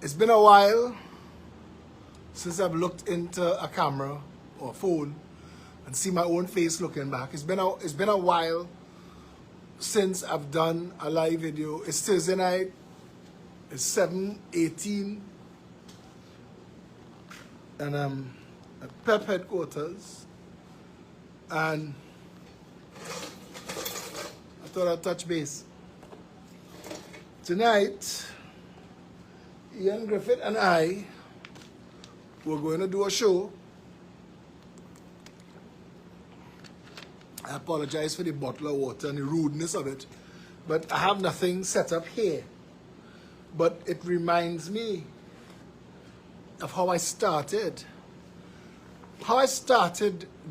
It's been a while since I've looked into a camera or a phone and see my own face looking back. It's been a while since I've done a live video. It's Thursday night. It's 7:18, and I'm at PEP headquarters, and I thought I'd touch base. Tonight, Ian Griffith and I were going to do a show. I apologize for the bottle of water and the rudeness of it, but I have nothing set up here. But it reminds me of how I started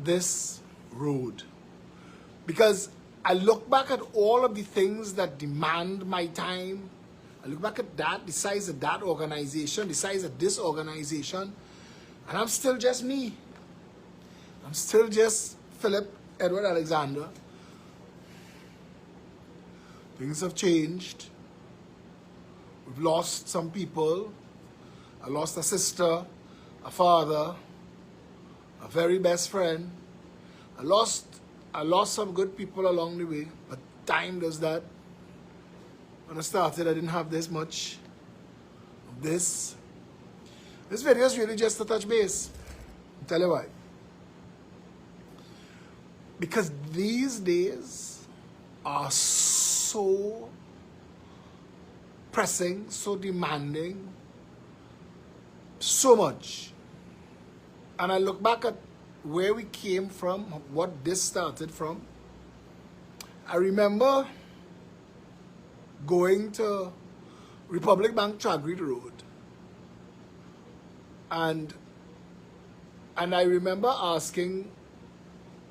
this road. Because I look back at all of the things that demand my time. I look back at that, the size of that organization, the size of this organization, and I'm still just me. I'm still just Phillip Edward Alexander. Things have changed. We've lost some people. I lost a sister, a father, a very best friend. I lost some good people along the way, but time does that. When I started, I didn't have this much of this. This video is really just to touch base. I'll tell you why. Because these days are so pressing, so demanding, so much. And I look back at where we came from, what this started from. I remember going to Republic Bank Tragreed Road, and I remember asking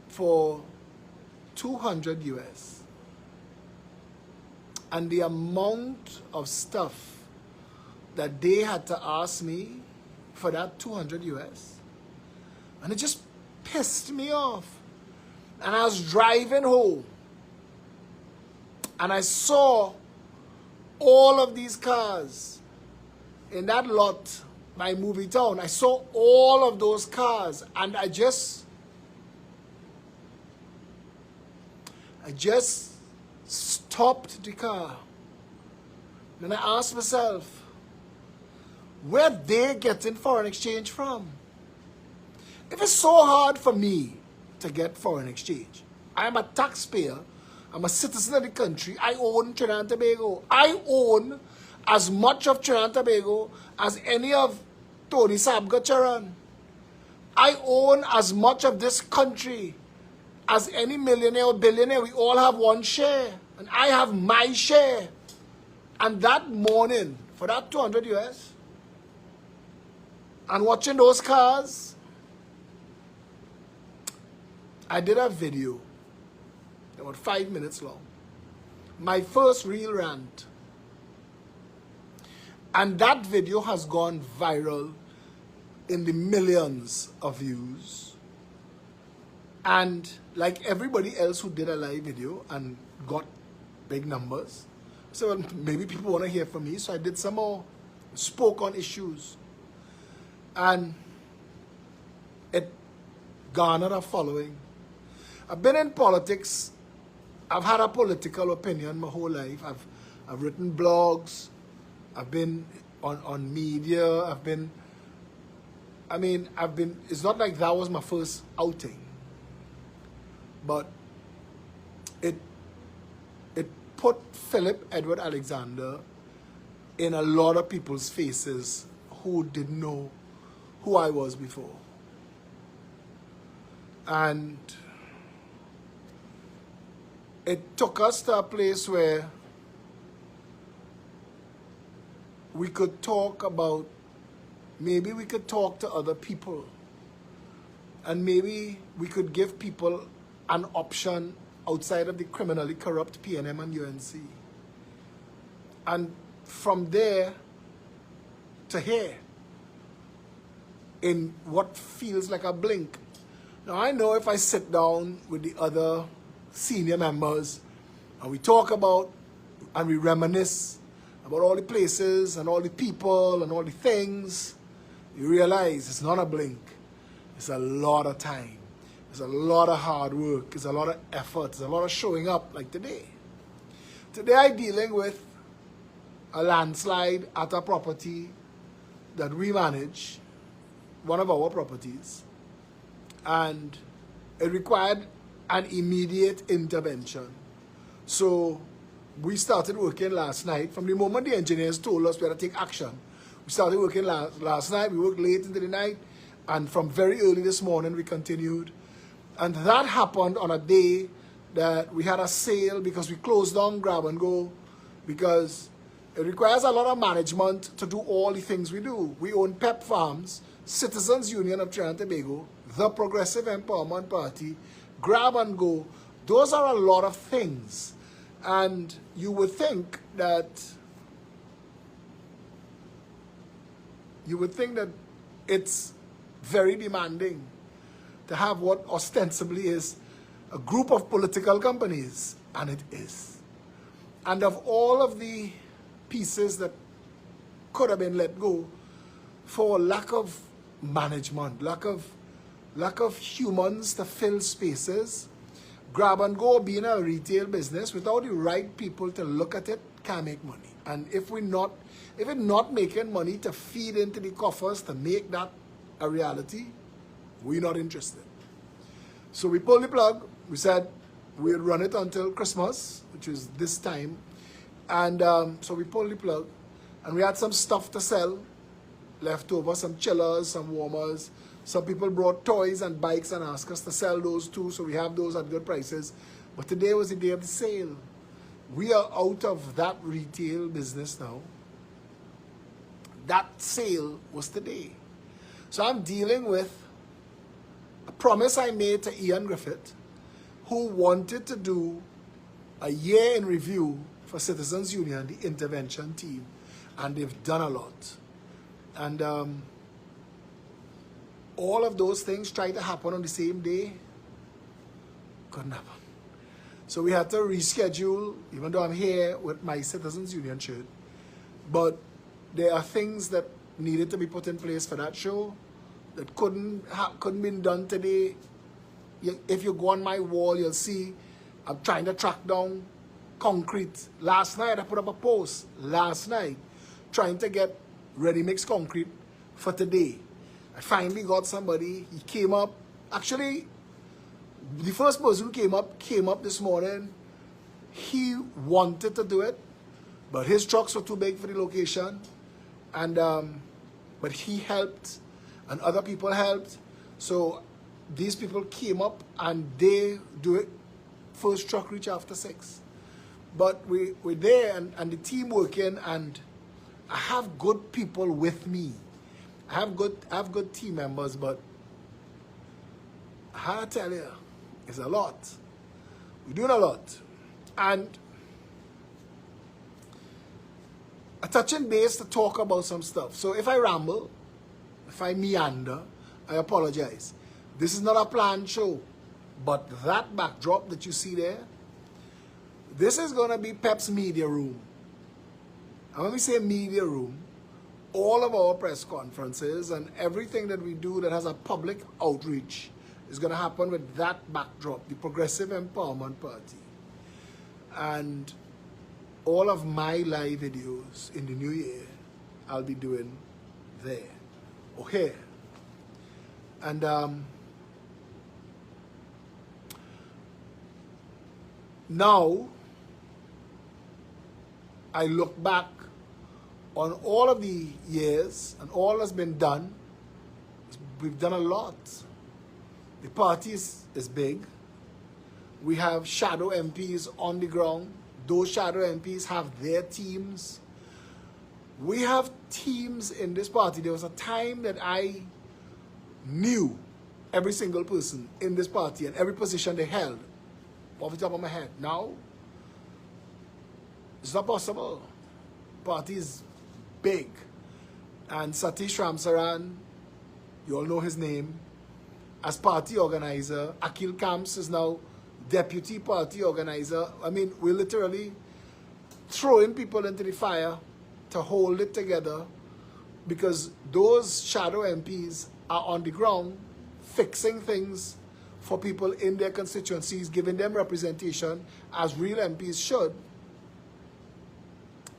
for 200 US. And the amount of stuff that they had to ask me for that 200 US, and it just pissed me off. And I was driving home, and I saw all of these cars in that lot by Movie Town. I saw all of those cars, and I just stopped the car. Then I asked myself, where they getting foreign exchange from? If it's so hard for me to get foreign exchange, I am a taxpayer, I'm a citizen of the country, I own Trinidad and Tobago. I own as much of Trinidad and Tobago as any of Tony Sabga Charan. I own as much of this country as any millionaire or billionaire. We all have one share, and I have my share. And that morning, for that 200 US, and watching those cars, I did a video, about 5 minutes long. My first real rant. And that video has gone viral in the millions of views. And like everybody else who did a live video and got big numbers, so well, maybe people want to hear from me, so I did some more, spoke on issues. And it garnered a following. I've been in politics. I've had a political opinion my whole life. I've written blogs. I've been on media. It's not like that was my first outing. But it put Phillip Edward Alexander in a lot of people's faces who didn't know who I was before. And it took us to a place where we could talk about, maybe we could talk to other people, and maybe we could give people an option outside of the criminally corrupt PNM and UNC. And from there to here, in what feels like a blink. Now I know if I sit down with the other senior members and we talk about and we reminisce about all the places and all the people and all the things, you realize it's not a blink. It's a lot of time. It's a lot of hard work. It's a lot of effort. It's a lot of showing up like today. Today I'm dealing with a landslide at a property that we manage, one of our properties, and it required an immediate intervention. So we started working last night. From the moment the engineers told us we had to take action, we started working last night. We worked late into the night, and from very early this morning we continued. And that happened on a day that we had a sale because we closed down Grab and Go, because it requires a lot of management to do all the things we do. We own PEP Farms, Citizens Union of Trinidad and Tobago, the Progressive Empowerment Party, Grab and Go. Those are a lot of things. And you would think that it's very demanding to have what ostensibly is a group of political companies, and it is. And of all of the pieces that could have been let go for lack of management, lack of humans to fill spaces, Grab and Go being a retail business without the right people to look at it can't make money. And if it's not making money to feed into the coffers to make that a reality, we're not interested. So we pulled the plug. We said we'd run it until Christmas, which is this time. And so we pulled the plug. And we had some stuff to sell, left over, some chillers, some warmers. Some people brought toys and bikes and asked us to sell those too, so we have those at good prices. But today was the day of the sale. We are out of that retail business now. That sale was today. So I'm dealing with a promise I made to Ian Griffith, who wanted to do a year in review for Citizens Union, the intervention team, and they've done a lot. And all of those things tried to happen on the same day. Couldn't happen. So we had to reschedule, even though I'm here with my Citizens Union shirt. But there are things that needed to be put in place for that show that couldn't be done today. If you go on my wall, you'll see I'm trying to track down concrete. Last night, I put up a post, trying to get ready-mix concrete for today. I finally got somebody. He came up. Actually, the first person who came up this morning. He wanted to do it, but his trucks were too big for the location. And but he helped, and other people helped. So these people came up and they do it. First truck reach after 6. But we're there and the team working, and I have good people with me. I have good team members, but I tell you, it's a lot. We're doing a lot. And a touching base to talk about some stuff. So if I ramble, if I meander, I apologize. This is not a planned show, but that backdrop that you see there, this is going to be Pep's media room. And when we say media room, all of our press conferences and everything that we do that has a public outreach is going to happen with that backdrop, the Progressive Empowerment Party. And all of my live videos in the new year, I'll be doing there or here. And now, I look back on all of the years and all that's been done. We've done a lot. The party is big. We have shadow MPs on the ground. Those shadow MPs have their teams. We have teams in this party. There was a time that I knew every single person in this party and every position they held off the top of my head. Now, it's not possible. Party is big. And Satish Ramsaran, you all know his name, as party organizer. Akil Kamps is now deputy party organizer. I mean, we're literally throwing people into the fire to hold it together, because those shadow MPs are on the ground fixing things for people in their constituencies, giving them representation as real MPs should.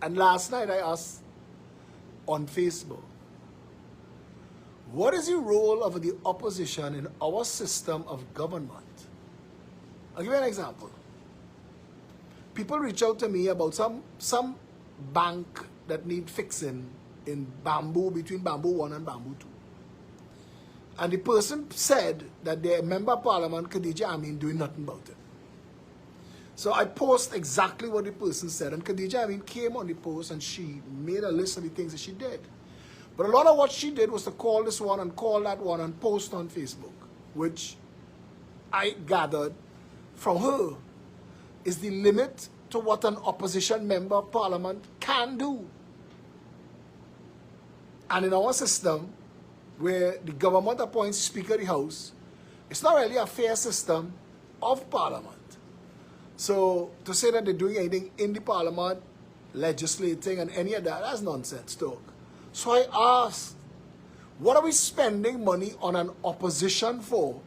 And last night I asked on Facebook, what is the role of the opposition in our system of government? I'll give you an example. People reach out to me about some bank that need fixing in Bamboo, between Bamboo 1 and Bamboo 2. And the person said that their member of parliament, Khadija Amin, doing nothing about it. So I post exactly what the person said, and Khadija Amin came on the post and she made a list of the things that she did. But a lot of what she did was to call this one and call that one and post on Facebook, which I gathered from her is the limit to what an opposition member of parliament can do. And in our system, where the government appoints Speaker of the House, it's not really a fair system of parliament. So to say that they're doing anything in the parliament, legislating and any of that, that's nonsense talk. So I asked, what are we spending money on an opposition for?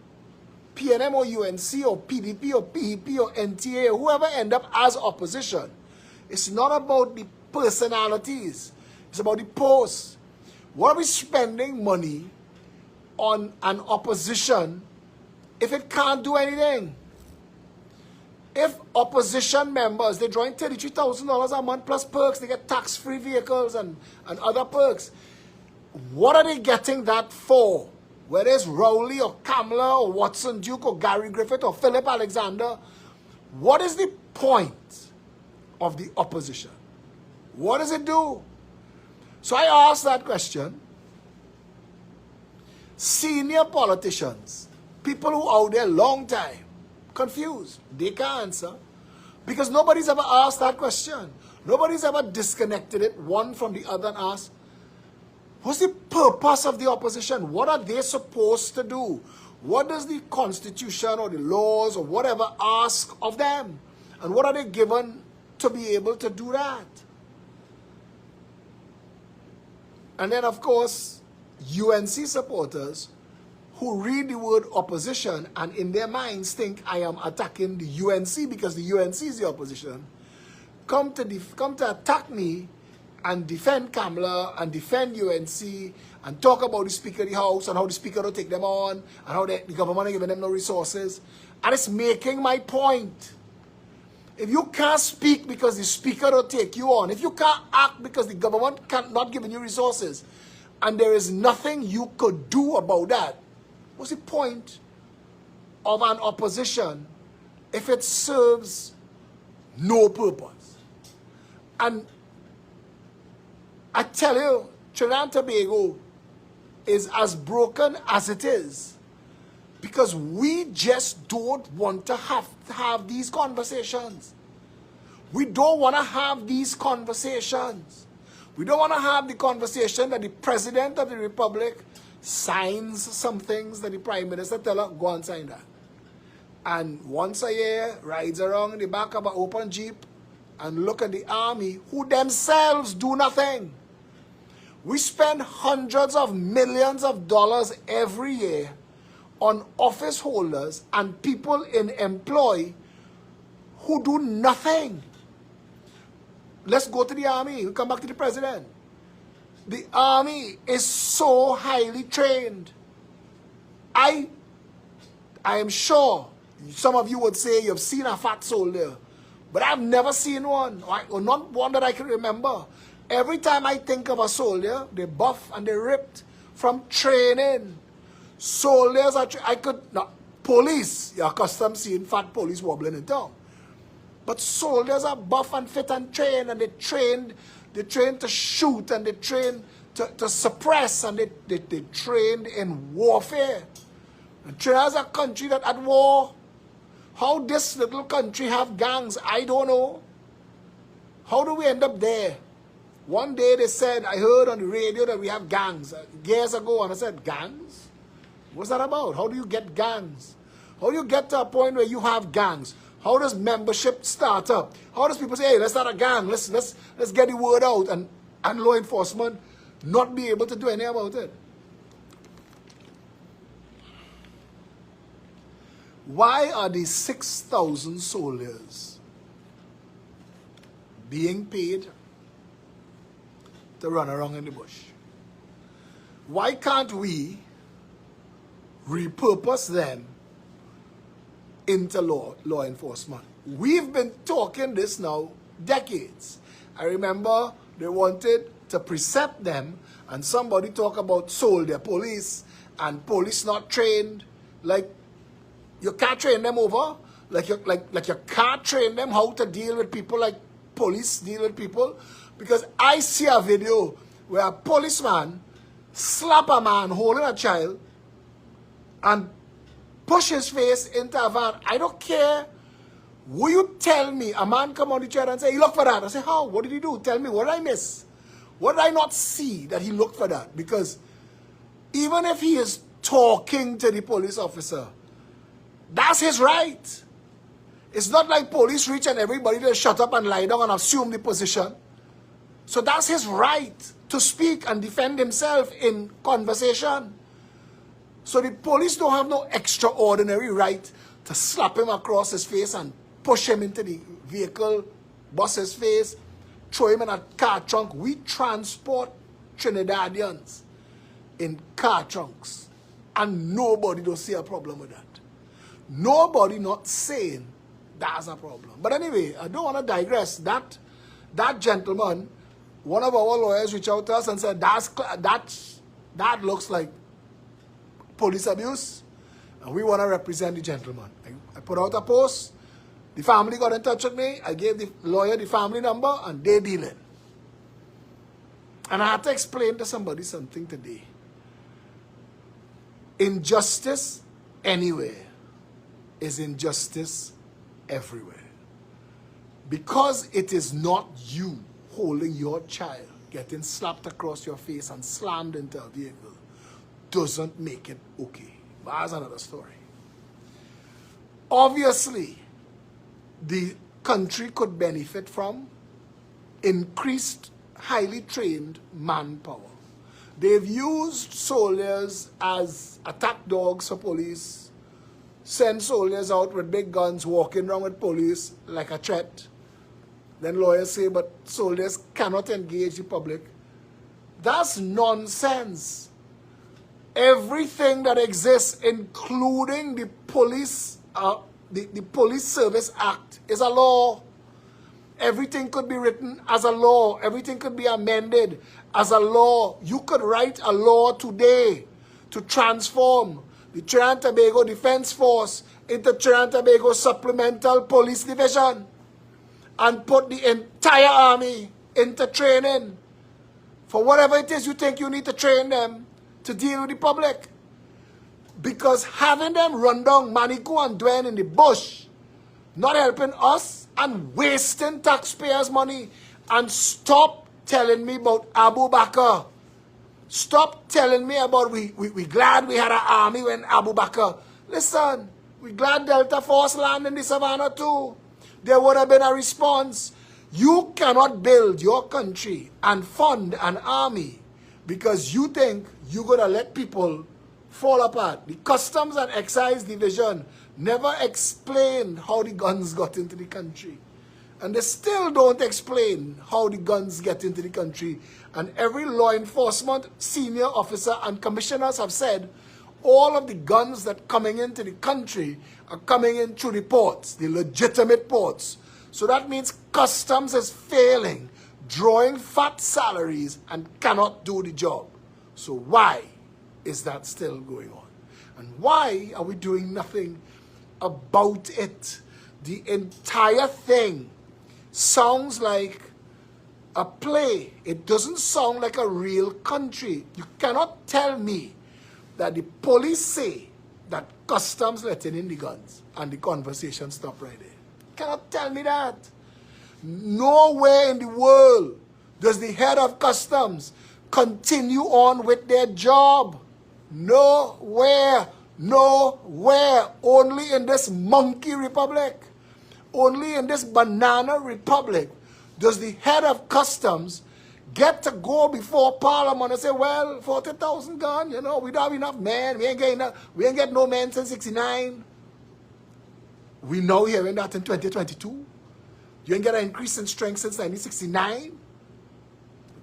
PNM or UNC or PDP or PEP or NTA or whoever end up as opposition. It's not about the personalities. It's about the posts. What are we spending money on an opposition if it can't do anything? If opposition members, they're drawing $33,000 a month plus perks, they get tax-free vehicles and other perks. What are they getting that for? Whether it's Rowley or Kamala or Watson Duke or Gary Griffith or Phillip Alexander, what is the point of the opposition? What does it do? So I asked that question. Senior politicians, people who out there long time, confused, they can't answer because nobody's ever asked that question. Nobody's ever disconnected it one from the other and asked, what's the purpose of the opposition? What are they supposed to do? What does the Constitution or the laws or whatever ask of them? And what are they given to be able to do that? And then, of course, UNC supporters who read the word opposition and in their minds think I am attacking the UNC because the UNC is the opposition, come to attack me and defend Kamala and defend UNC and talk about the Speaker of the House and how the Speaker will take them on and how the government is giving them no resources. And it's making my point. If you can't speak because the Speaker will take you on, if you can't act because the government not giving you resources, and there is nothing you could do about that, what's the point of an opposition if it serves no purpose? And I tell you, Trinidad and Tobago is as broken as it is because we just don't want to have these conversations. We don't want to have these conversations. We don't want to have the conversation that the President of the Republic signs some things that the Prime Minister tell her, go and sign that. And once a year, rides around in the back of an open Jeep and look at the army who themselves do nothing. We spend hundreds of millions of dollars every year on office holders and people in employ who do nothing. Let's go to the army. We'll come back to the president. The army is so highly trained. I am sure some of you would say you've seen a fat soldier, but I've never seen one, or not one that I can remember. Every time I think of a soldier, they're buff and they're ripped from training. Soldiers are, police, you're accustomed to seeing fat police wobbling in town. But soldiers are buff and fit and trained, and they train to shoot, and they train to suppress, and they trained in warfare. And Trinidad is a country that at war. How this little country have gangs, I don't know. How do we end up there? One day they said, I heard on the radio that we have gangs years ago, and I said, gangs? What's that about? How do you get gangs? How do you get to a point where you have gangs? How does membership start up? How does people say, hey, let's start a gang, let's get the word out? And and law enforcement not be able to do anything about it? Why are these 6,000 soldiers being paid to run around in the bush? Why can't we repurpose them into law enforcement? We've been talking this now decades. I remember they wanted to precept them, and somebody talk about soldier police and police not trained. Like, you can't train them over. Like you can't train them how to deal with people like police deal with people. Because I see a video where a policeman slap a man holding a child and push his face into a van. I don't care. Will you tell me, a man come on the chair and say, he looked for that? I say, how? What did he do? Tell me, what did I miss? What did I not see that he looked for that? Because even if he is talking to the police officer, that's his right. It's not like police reach and everybody just shut up and lie down and assume the position. So that's his right to speak and defend himself in conversation. So the police don't have no extraordinary right to slap him across his face and push him into the vehicle, bust his face, throw him in a car trunk. We transport Trinidadians in car trunks, and nobody don't see a problem with that. Nobody not saying that's a problem. But anyway, I don't want to digress. That gentleman, one of our lawyers reached out to us and said, that looks like police abuse, and we want to represent the gentleman. I put out a post. The family got in touch with me. I gave the lawyer the family number, and they dealing. And I had to explain to somebody something today. Injustice anywhere is injustice everywhere. Because it is not you holding your child, getting slapped across your face and slammed into a vehicle, doesn't make it okay. But that's another story. Obviously, the country could benefit from increased, highly trained manpower. They've used soldiers as attack dogs for police, send soldiers out with big guns walking around with police like a threat. Then lawyers say, but soldiers cannot engage the public. That's nonsense. Everything that exists, including the Police Service Act, is a law. Everything could be written as a law. Everything could be amended as a law. You could write a law today to transform the Trinidad and Tobago Defense Force into Trinidad and Tobago Supplemental Police Division and put the entire army into training for whatever it is you think you need to train them to deal with the public. Because having them run down Manico and Dwayne in the bush, not helping us and wasting taxpayers' money. And stop telling me about Abu Bakr. Stop telling me about we glad we had an army when Abu Bakr. Listen, we glad Delta Force landed in the savannah too. There would have been a response. You cannot build your country and fund an army because you think you're going to let people fall apart. The Customs and Excise Division never explained how the guns got into the country. And they still don't explain how the guns get into the country. And every law enforcement senior officer and commissioners have said all of the guns that coming into the country are coming in through the ports, the legitimate ports. So that means customs is failing, drawing fat salaries and cannot do the job. So why is that still going on? And why are we doing nothing about it? The entire thing sounds like a play. It doesn't sound like a real country. You cannot tell me that the police say that customs letting in the guns and the conversation stop right there. You cannot tell me that. Nowhere in the world does the head of customs continue on with their job. Nowhere. Nowhere. Only in this monkey republic. Only in this banana republic does the head of customs get to go before Parliament and say, well, 40,000 gone, you know, we don't have enough men. We ain't getting no men since 69. We now hearing that in 2022. You ain't get an increase in strength since 1969.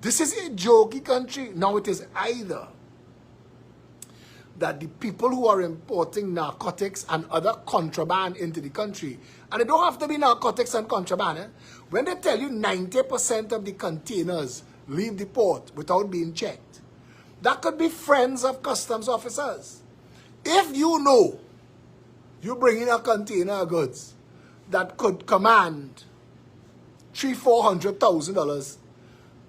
This is a jokey country. Now it is either that the people who are importing narcotics and other contraband into the country, and it don't have to be narcotics and contraband, when they tell you 90% of the containers leave the port without being checked, that could be friends of customs officers. If you know you bring in a container of goods that could command $300,000-$400,000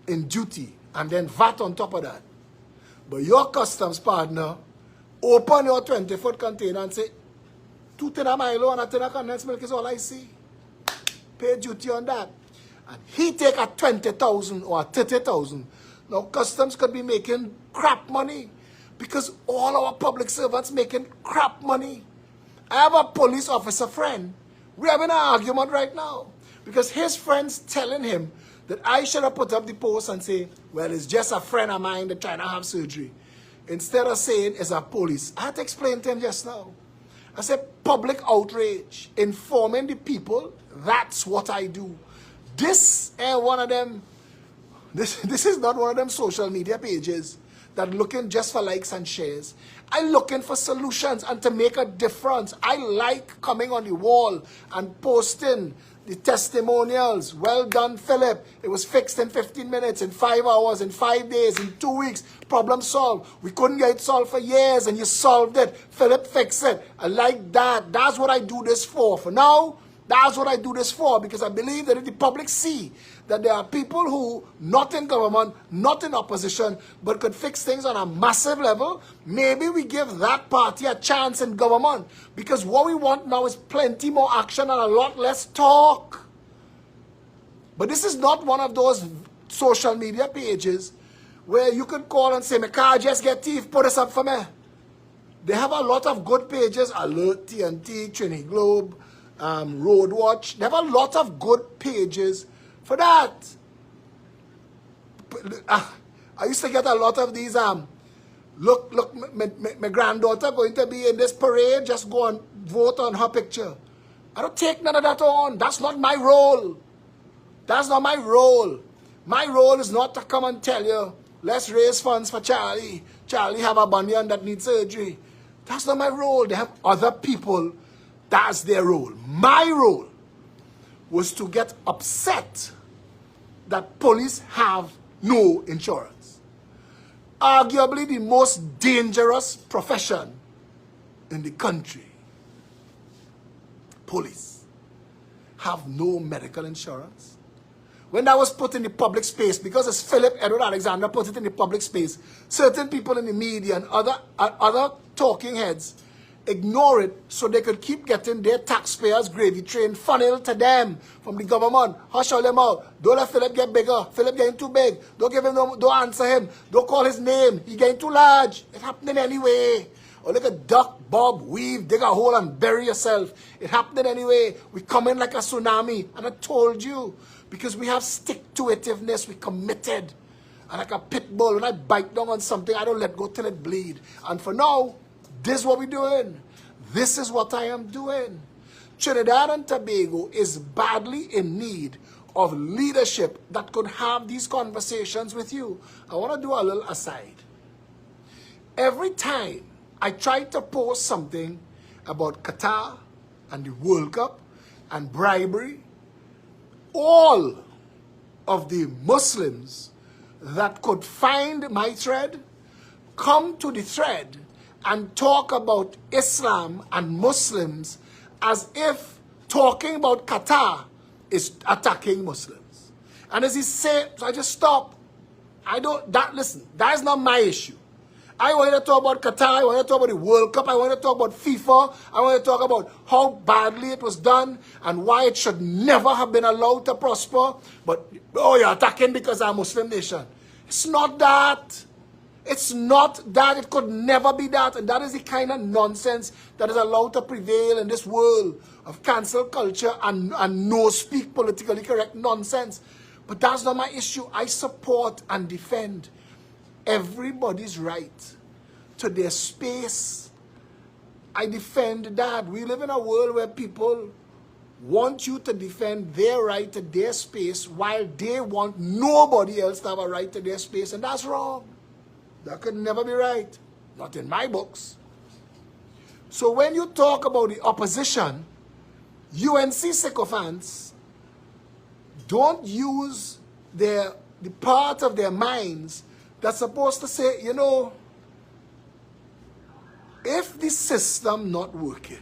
in duty and then VAT on top of that, but your customs partner open your 20-foot container and say, 2 tin of Milo and a tin of condensed milk is all I see. Pay duty on that. And he take a 20,000 or a 30,000. Now customs could be making crap money because all our public servants making crap money. I have a police officer friend. We're having an argument right now because his friend's telling him that I should have put up the post and say, well, it's just a friend of mine that's trying to have surgery. Instead of saying it's a police. I had to explain to him just now. I said, public outrage, informing the people, that's what I do. This ain't one of them, this is not one of them social media pages that looking just for likes and shares. I'm looking for solutions and to make a difference. I like coming on the wall and posting the testimonials. Well done, Phillip. It was fixed in 15 minutes, in 5 hours, in 5 days, in 2 weeks. Problem solved. We couldn't get it solved for years and you solved it. Phillip fixed it. I like that. That's what I do this for. For now, that's what I do this for, because I believe that if the public see that there are people who, not in government, not in opposition, but could fix things on a massive level, maybe we give that party a chance in government. Because what we want now is plenty more action and a lot less talk. But this is not one of those social media pages where you can call and say, my car just get thief, put this up for me. They have a lot of good pages, Alert, TNT, Trinity Globe, Road Watch. They have a lot of good pages for that. I used to get a lot of these, look, my granddaughter going to be in this parade, just go and vote on her picture. I don't take none of that on. That's not my role. That's not my role. My role is not to come and tell you, let's raise funds for Charlie. Charlie have a bunion that needs surgery. That's not my role. They have other people. That's their role. My role was to get upset that police have no insurance. Arguably the most dangerous profession in the country. Police have no medical insurance. When that was put in the public space, because as Philip Edward Alexander put it in the public space, certain people in the media and other talking heads ignore it so they could keep getting their taxpayers' gravy train funneled to them from the government. Hush all them out. Don't let Philip get bigger. Philip getting too big. Don't give him don't answer him. Don't call his name. He getting too large. It's happening anyway. Or look at duck, bob, weave, dig a hole and bury yourself. It happening anyway. We come in like a tsunami. And I told you, because we have stick-to-itiveness, we committed. And like a pit bull, when I bite down on something, I don't let go till it bleed. And for now, this is what we're doing. This is what I am doing. Trinidad and Tobago is badly in need of leadership that could have these conversations with you. I want to do a little aside. Every time I try to post something about Qatar and the World Cup and bribery, all of the Muslims that could find my thread come to the thread and talk about Islam and Muslims as if talking about Qatar is attacking Muslims. And as he said, so I just stop. Listen, that is not my issue. I want to talk about Qatar, I want to talk about the World Cup, I want to talk about FIFA, I want to talk about how badly it was done and why it should never have been allowed to prosper. But, oh, you're attacking because I'm a Muslim nation. It's not that. It's not that. It could never be that. And that is the kind of nonsense that is allowed to prevail in this world of cancel culture and no-speak politically correct nonsense. But that's not my issue. I support and defend everybody's right to their space. I defend that. We live in a world where people want you to defend their right to their space while they want nobody else to have a right to their space, and that's wrong. That could never be right. Not in my books. So when you talk about the opposition, UNC sycophants don't use the part of their minds that's supposed to say, you know, if the system not working,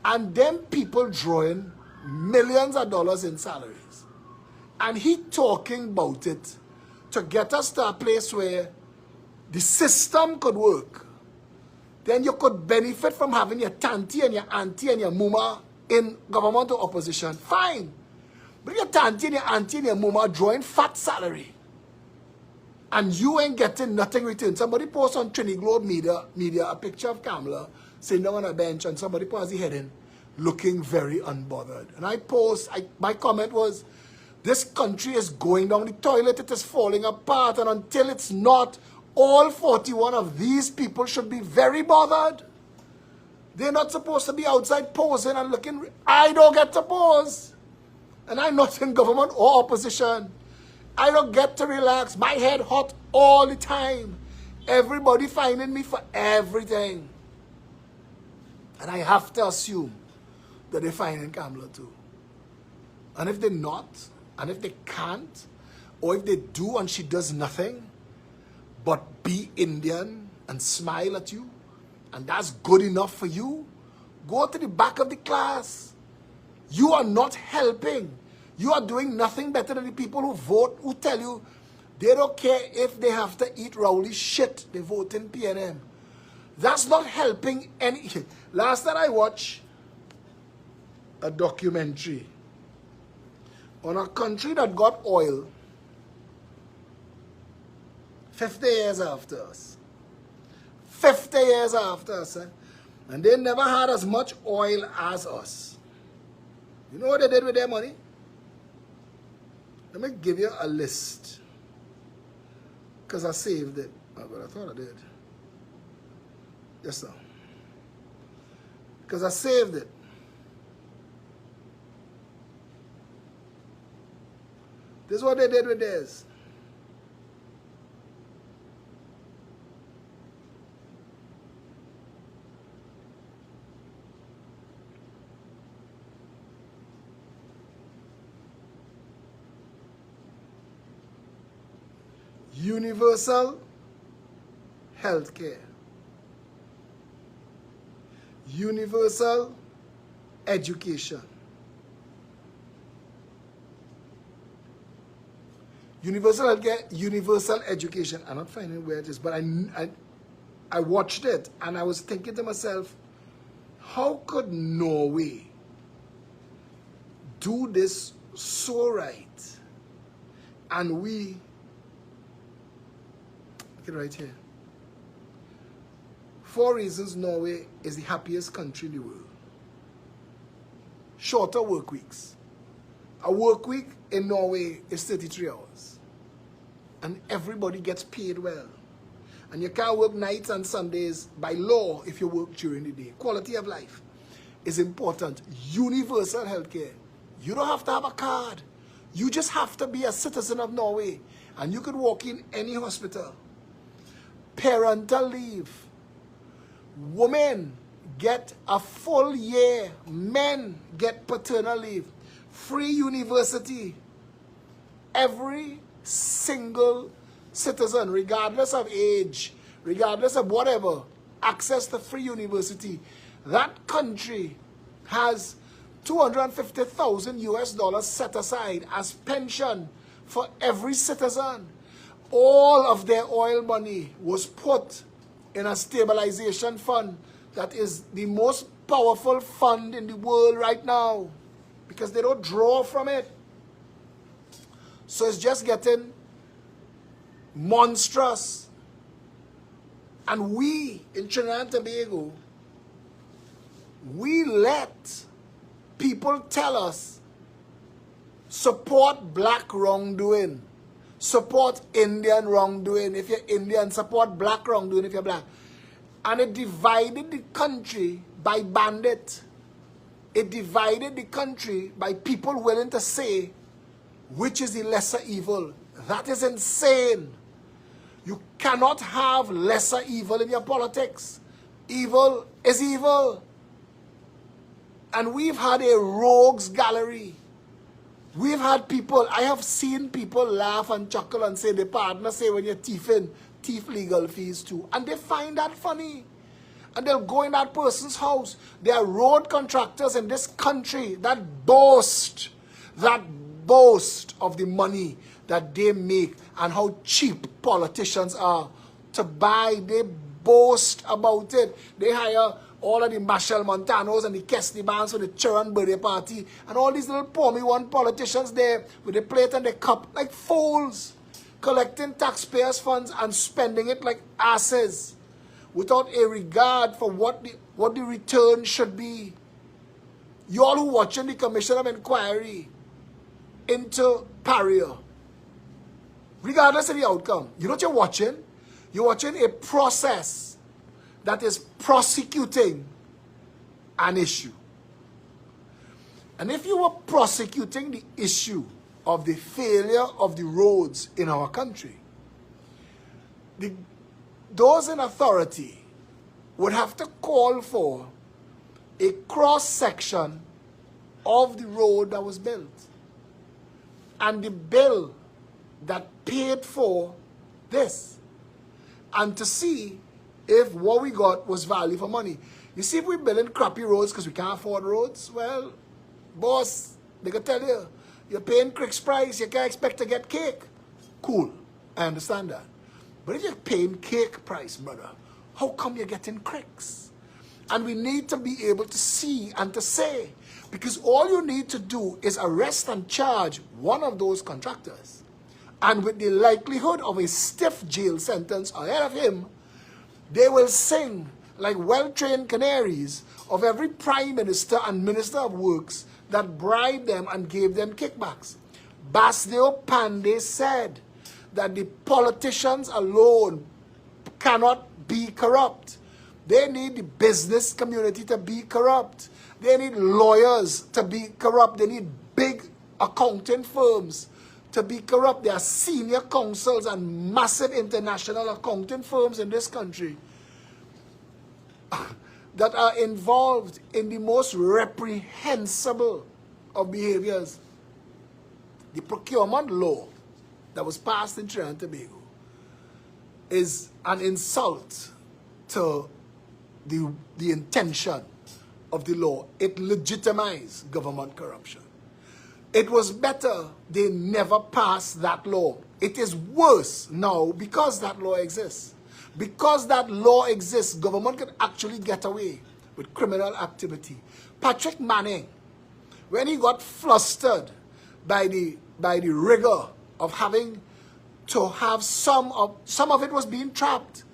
and them people drawing millions of dollars in salaries, and he talking about it to get us to a place where the system could work, then you could benefit from having your tanty and your auntie and your mama in governmental opposition. Fine. But your tanty and your auntie and your mama drawing fat salary, and you ain't getting nothing returned. Somebody posts on Trinity Globe media a picture of Kamala sitting down on a bench, and somebody puts his head in, looking very unbothered. And my comment was, this country is going down the toilet, it is falling apart, and until it's not, all 41 of these people should be very bothered. They're not supposed to be outside posing and looking. I don't get to pose. And I'm not in government or opposition. I don't get to relax. My head hot all the time. Everybody finding me for everything. And I have to assume that they're finding Kamala too. And if they're not, and if they can't, or if they do and she does nothing but be Indian and smile at you, and that's good enough for you, go to the back of the class. You are not helping. You are doing nothing better than the people who vote, who tell you they don't care if they have to eat Rowley shit. They vote in PNM. That's not helping any. Last time I watched a documentary on a country that got oil 50 years after us. 50 years after us. And they never had as much oil as us. You know what they did with their money? Let me give you a list. Because I saved it. Oh, but I thought I did. Yes, sir. Because I saved it. This is what they did with theirs. Universal healthcare, universal education, universal healthcare, universal education. I'm not finding where it is, but I watched it and I was thinking to myself, how could Norway do this so right, and we right here. 4 reasons Norway is the happiest country in the world. Shorter work weeks. A work week in Norway is 33 hours. And everybody gets paid well. And you can't work nights and Sundays by law if you work during the day. Quality of life is important. Universal healthcare. You don't have to have a card. You just have to be a citizen of Norway. And you could walk in any hospital. Parental leave. Women get a full year. Men get paternal leave. Free university. Every single citizen, regardless of age, regardless of whatever, access to free university. That country has $250,000 US set aside as pension for every citizen. All of their oil money was put in a stabilization fund that is the most powerful fund in the world right now, because they don't draw from it. So it's just getting monstrous. And we in Trinidad and Tobago, we let people tell us support black wrongdoing, support Indian wrongdoing if you're Indian, support black wrongdoing if you're black. And it divided the country by bandit. It divided the country by people willing to say which is the lesser evil. That is insane. You cannot have lesser evil in your politics. Evil is evil. And we've had a rogues gallery. We've had people, I have seen people laugh and chuckle and say, the partner say when you're thieving, thief legal fees too. And they find that funny. And they'll go in that person's house. There are road contractors in this country that boast of the money that they make and how cheap politicians are to buy. They boast about it. They hire all of the Marshall Montanos and the Kesney bands for the children's birthday party, and all these little pommy one politicians there with the plate and the cup like fools, collecting taxpayers' funds and spending it like asses without a regard for what the return should be. You all who watching the Commission of Inquiry into Paria, regardless of the outcome, you know what you're watching? You're watching a process that is prosecuting an issue. And if you were prosecuting the issue of the failure of the roads in our country, those in authority would have to call for a cross-section of the road that was built and the bill that paid for this, and to see if what we got was value for money. You see, if we're building crappy roads because we can't afford roads, well, boss, they can tell you, you're paying Crick's price, you can't expect to get cake. Cool, I understand that. But if you're paying cake price, brother, how come you're getting Crick's? And we need to be able to see and to say, because all you need to do is arrest and charge one of those contractors. And with the likelihood of a stiff jail sentence ahead of him, they will sing like well-trained canaries of every prime minister and minister of works that bribed them and gave them kickbacks. Basdeo Pandey said that the politicians alone cannot be corrupt. They need the business community to be corrupt. They need lawyers to be corrupt. They need big accounting firms to be corrupt. There are senior counsels and massive international accounting firms in this country that are involved in the most reprehensible of behaviors. The procurement law that was passed in Trinidad and Tobago is an insult to the intention of the law. It legitimized government corruption. It was better they never passed that law. It is worse now because that law exists. Because that law exists, government can actually get away with criminal activity. Patrick Manning, when he got flustered by the rigor of having to have some of it was being trapped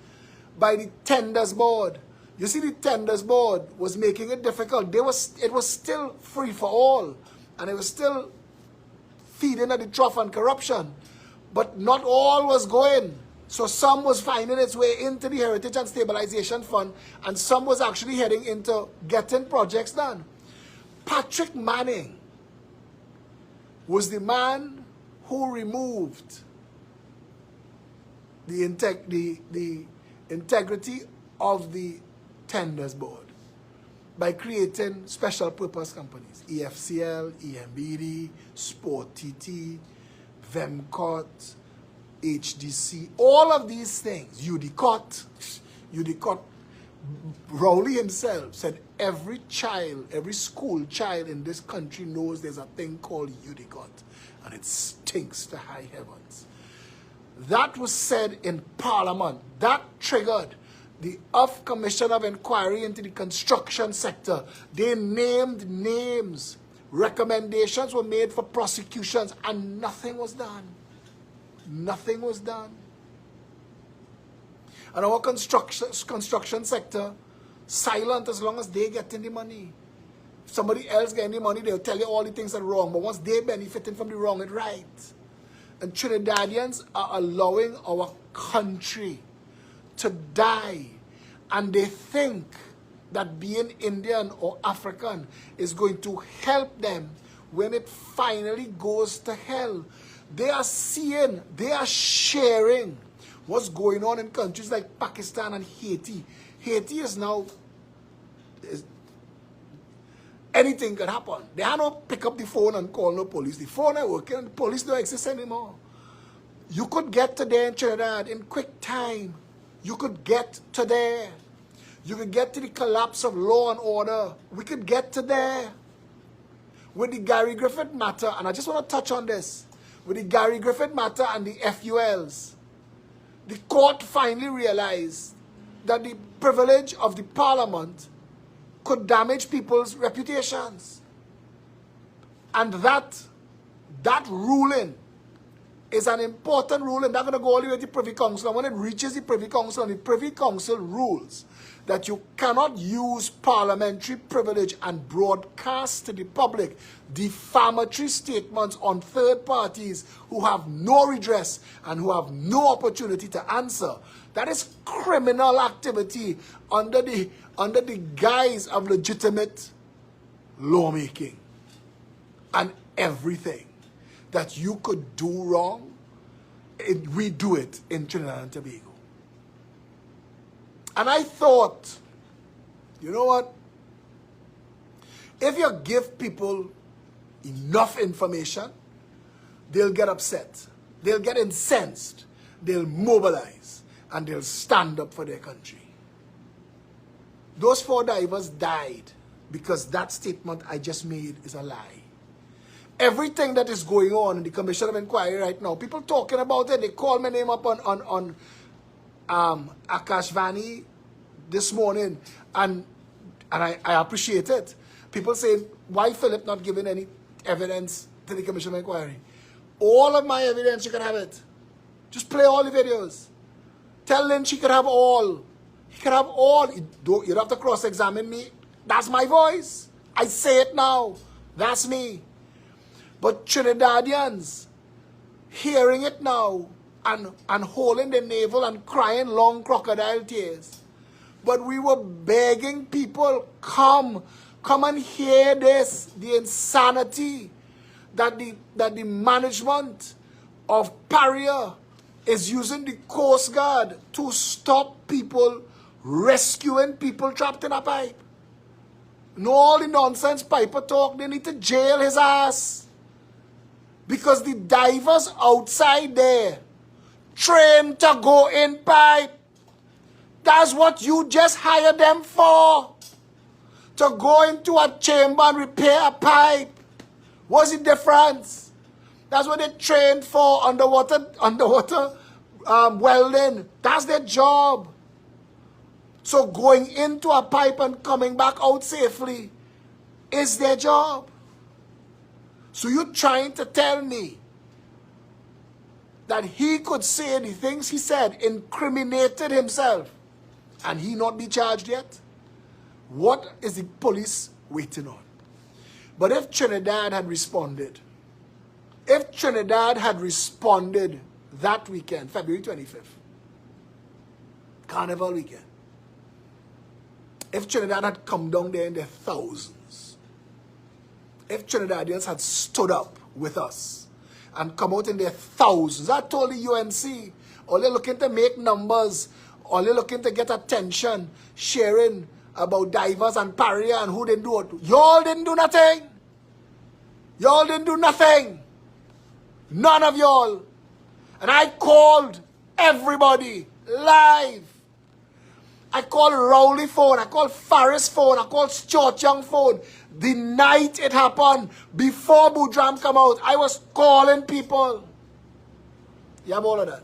by the tenders board. You see, the tenders board was making it difficult. It was still free for all, and it was still feeding at the trough on corruption, but not all was going. So some was finding its way into the Heritage and Stabilization Fund, and some was actually heading into getting projects done. Patrick Manning was the man who removed the integrity of the tenders board by creating special purpose companies, EFCL, EMBD, Sport TT, VEMCOT, HDC, all of these things, UDCOT. Rowley himself said every child, every school child in this country knows there's a thing called UDCOT, and it stinks to high heavens. That was said in Parliament. That triggered the Commission of Inquiry into the construction sector. They named names. Recommendations were made for prosecutions, and nothing was done. Nothing was done. And our construction sector, silent as long as they get in the money. somebody else getting the money, they'll tell you all the things that are wrong. But once they're benefiting from the wrong, it's right. And Trinidadians are allowing our country to die. And they think that being Indian or African is going to help them when it finally goes to hell. They are seeing, they are sharing what's going on in countries like Pakistan and Haiti. Haiti is now, anything can happen. They don't pick up the phone and call no police. The phone ain't working, the police don't exist anymore. You could get to there in Trinidad in quick time. You could get to there. You could get to the collapse of law and order. We could get to there. With the Gary Griffith matter, and I just want to touch on this, with the Gary Griffith matter and the FULs, the court finally realized that the privilege of the parliament could damage people's reputations. And that ruling is an important ruling. That's going to go all the way to the Privy Council. And when it reaches the Privy Council, and the Privy Council rules that you cannot use parliamentary privilege and broadcast to the public defamatory statements on third parties who have no redress and who have no opportunity to answer. That is criminal activity under the guise of legitimate lawmaking. And everything that you could do wrong, we do it in Trinidad and Tobago. And I thought, you know what? If you give people enough information, they'll get upset. They'll get incensed. They'll mobilize. And they'll stand up for their country. Those 4 divers died because that statement I just made is a lie. Everything that is going on in the Commission of Inquiry right now, people talking about it, they call my name up on Akashvani this morning, and I appreciate it. People saying, why Phillip not giving any evidence to the Commission of Inquiry? All of my evidence, you can have it. Just play all the videos. Tell Lynch he could have all. He could have all. You don't have to cross-examine me. That's my voice. I say it now. That's me. But Trinidadians, hearing it now and holding their navel and crying long crocodile tears. But we were begging people, come and hear this, the insanity that the management of Paria is using the Coast Guard to stop people rescuing people trapped in a pipe. No, all the nonsense Piper talk, they need to jail his ass. Because the divers outside there trained to go in pipe. That's what you just hired them for. To go into a chamber and repair a pipe. What's the difference? That's what they trained for, underwater welding. That's their job. So going into a pipe and coming back out safely is their job. So you're trying to tell me that he could say the things he said, incriminated himself, and he not be charged yet? What is the police waiting on? But if Trinidad had responded, that weekend, February 25th, Carnival weekend, if Trinidad had come down there in their thousands, if Trinidadians had stood up with us and come out in their thousands, I told the UNC, all they're looking to make numbers, all they're looking to get attention, sharing about divers and Paria and who didn't do it. Y'all didn't do nothing. Y'all didn't do nothing. None of y'all. And I called everybody live. I called Rowley phone, I called Faris phone, I called Stuart Young phone. The night it happened, before Boudram come out, I was calling people. You have all of that.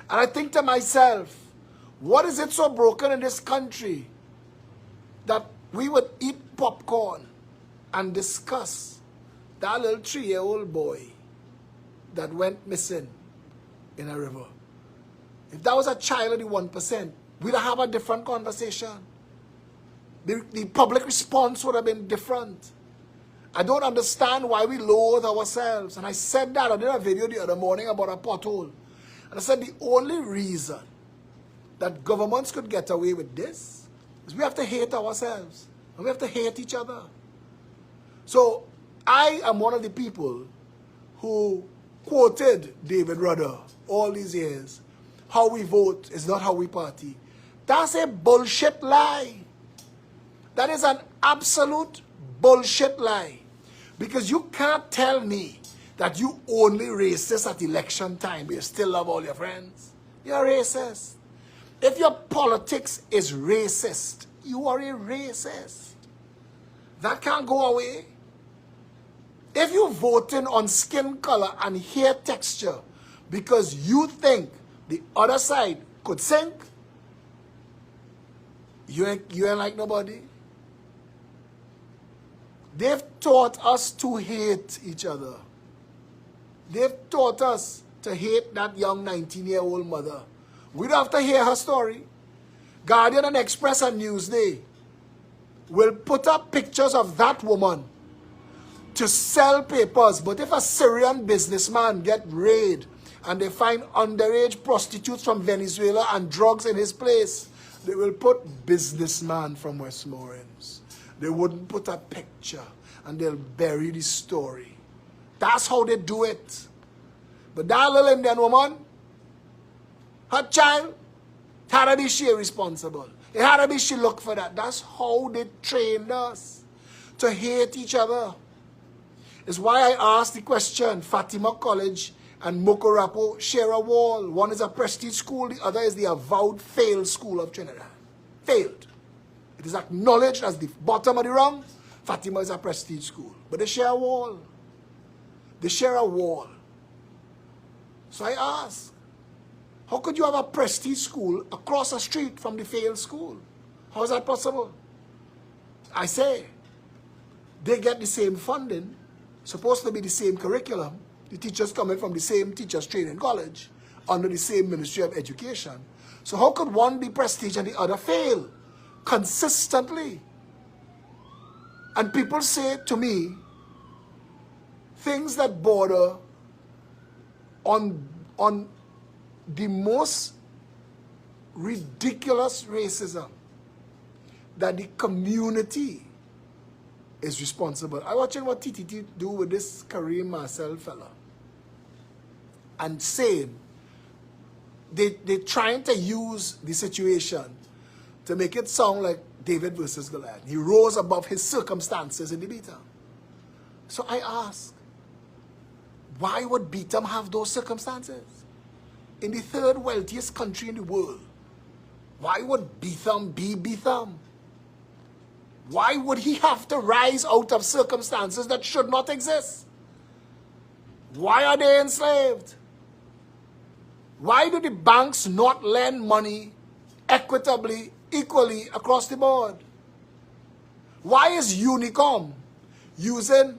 And I think to myself, what is it so broken in this country that we would eat popcorn and discuss that little 3-year-old boy that went missing in a river? If that was a child of the 1%, we'd have a different conversation. the public response would have been different. I don't understand why we loathe ourselves. And I said that. I did a video the other morning about a pothole. And I said the only reason that governments could get away with this is we have to hate ourselves. And we have to hate each other. So I am one of the people who quoted David Rudder all these years. How we vote is not how we party. That's a bullshit lie. That is an absolute bullshit lie. Because you can't tell me that you only racist at election time, but you still love all your friends. You're racist. If your politics is racist, you are a racist. That can't go away. If you're voting on skin color and hair texture because you think the other side could sink, you ain't like nobody. They've taught us to hate each other. They've taught us to hate that young 19-year-old mother. We don't have to hear her story. Guardian and Express and Newsday will put up pictures of that woman to sell papers. But if a Syrian businessman get raided and they find underage prostitutes from Venezuela and drugs in his place, they will put businessman from Westmoreland. They wouldn't put a picture and they'll bury the story. That's how they do it. But that little Indian woman, her child, it had to be she responsible. It had to be she looked for that. That's how they trained us to hate each other. It's why I asked the question, Fatima College and Mokorapo share a wall. One is a prestige school, the other is the avowed failed school of Trinidad. Failed. It is acknowledged as the bottom of the rung. Fatima is a prestige school. But they share a wall. They share a wall. So I ask, how could you have a prestige school across the street from the failed school? How is that possible? I say, they get the same funding, supposed to be the same curriculum, the teachers coming from the same teachers training college, under the same Ministry of Education. So how could one be prestige and the other fail? Consistently. And people say to me things that border on the most ridiculous racism, that the community is responsible. I'm watching what TTT do with this Kareem Marcel fella, and saying they're trying to use the situation to make it sound like David versus Goliath. He rose above his circumstances in the beat-up. So I ask, why would Beetham have those circumstances? In the third wealthiest country in the world, why would Beetham be Beetham? Why would he have to rise out of circumstances that should not exist? Why are they enslaved? Why do the banks not lend money equitably, equally across the board? Why is Unicom using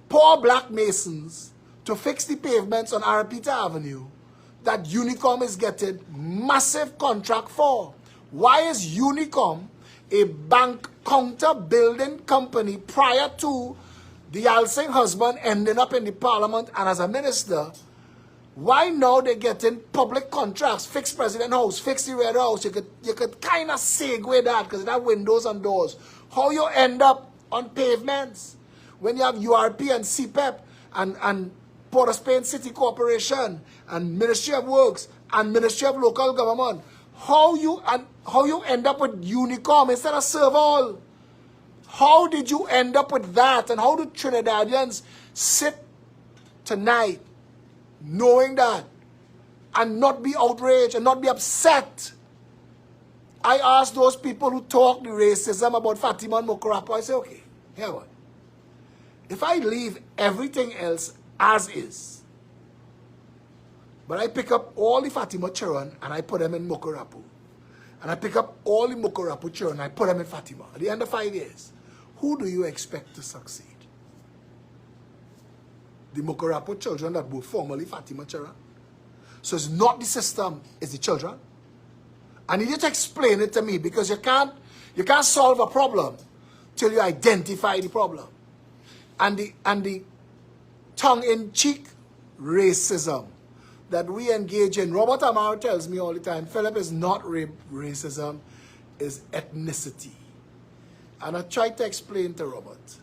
poor black masons to fix the pavements on Arapita Avenue that Unicom is getting massive contract for? Why is Unicom a bank counter building company prior to the Alsing husband ending up in the parliament and as a minister? Why now they're getting public contracts, fix President House, fix the Red House? You could kind of segue that because it have windows and doors. How you end up on pavements when you have URP and CPEP and Port of Spain City Corporation and Ministry of Works and Ministry of Local Government? How you end up with Unicom instead of Serval? How did you end up with that? And how do Trinidadians sit tonight knowing that and not be outraged and not be upset? I ask those people who talk the racism about Fatima and Mokorapo, I say, okay, here what? If I leave everything else as is, but I pick up all the Fatima children and I put them in Mokorapo, and I pick up all the Mokorapo children and I put them in Fatima, at the end of 5 years, who do you expect to succeed? The Mokorapo children that were formerly Fatima children? So it's not the system, it's the children. I need you to explain it to me, because you can't You can't solve a problem till you identify the problem. And the tongue-in-cheek racism that we engage in. Robert Amar tells me all the time, Philip, is not racism, is ethnicity. And I try to explain to Robert,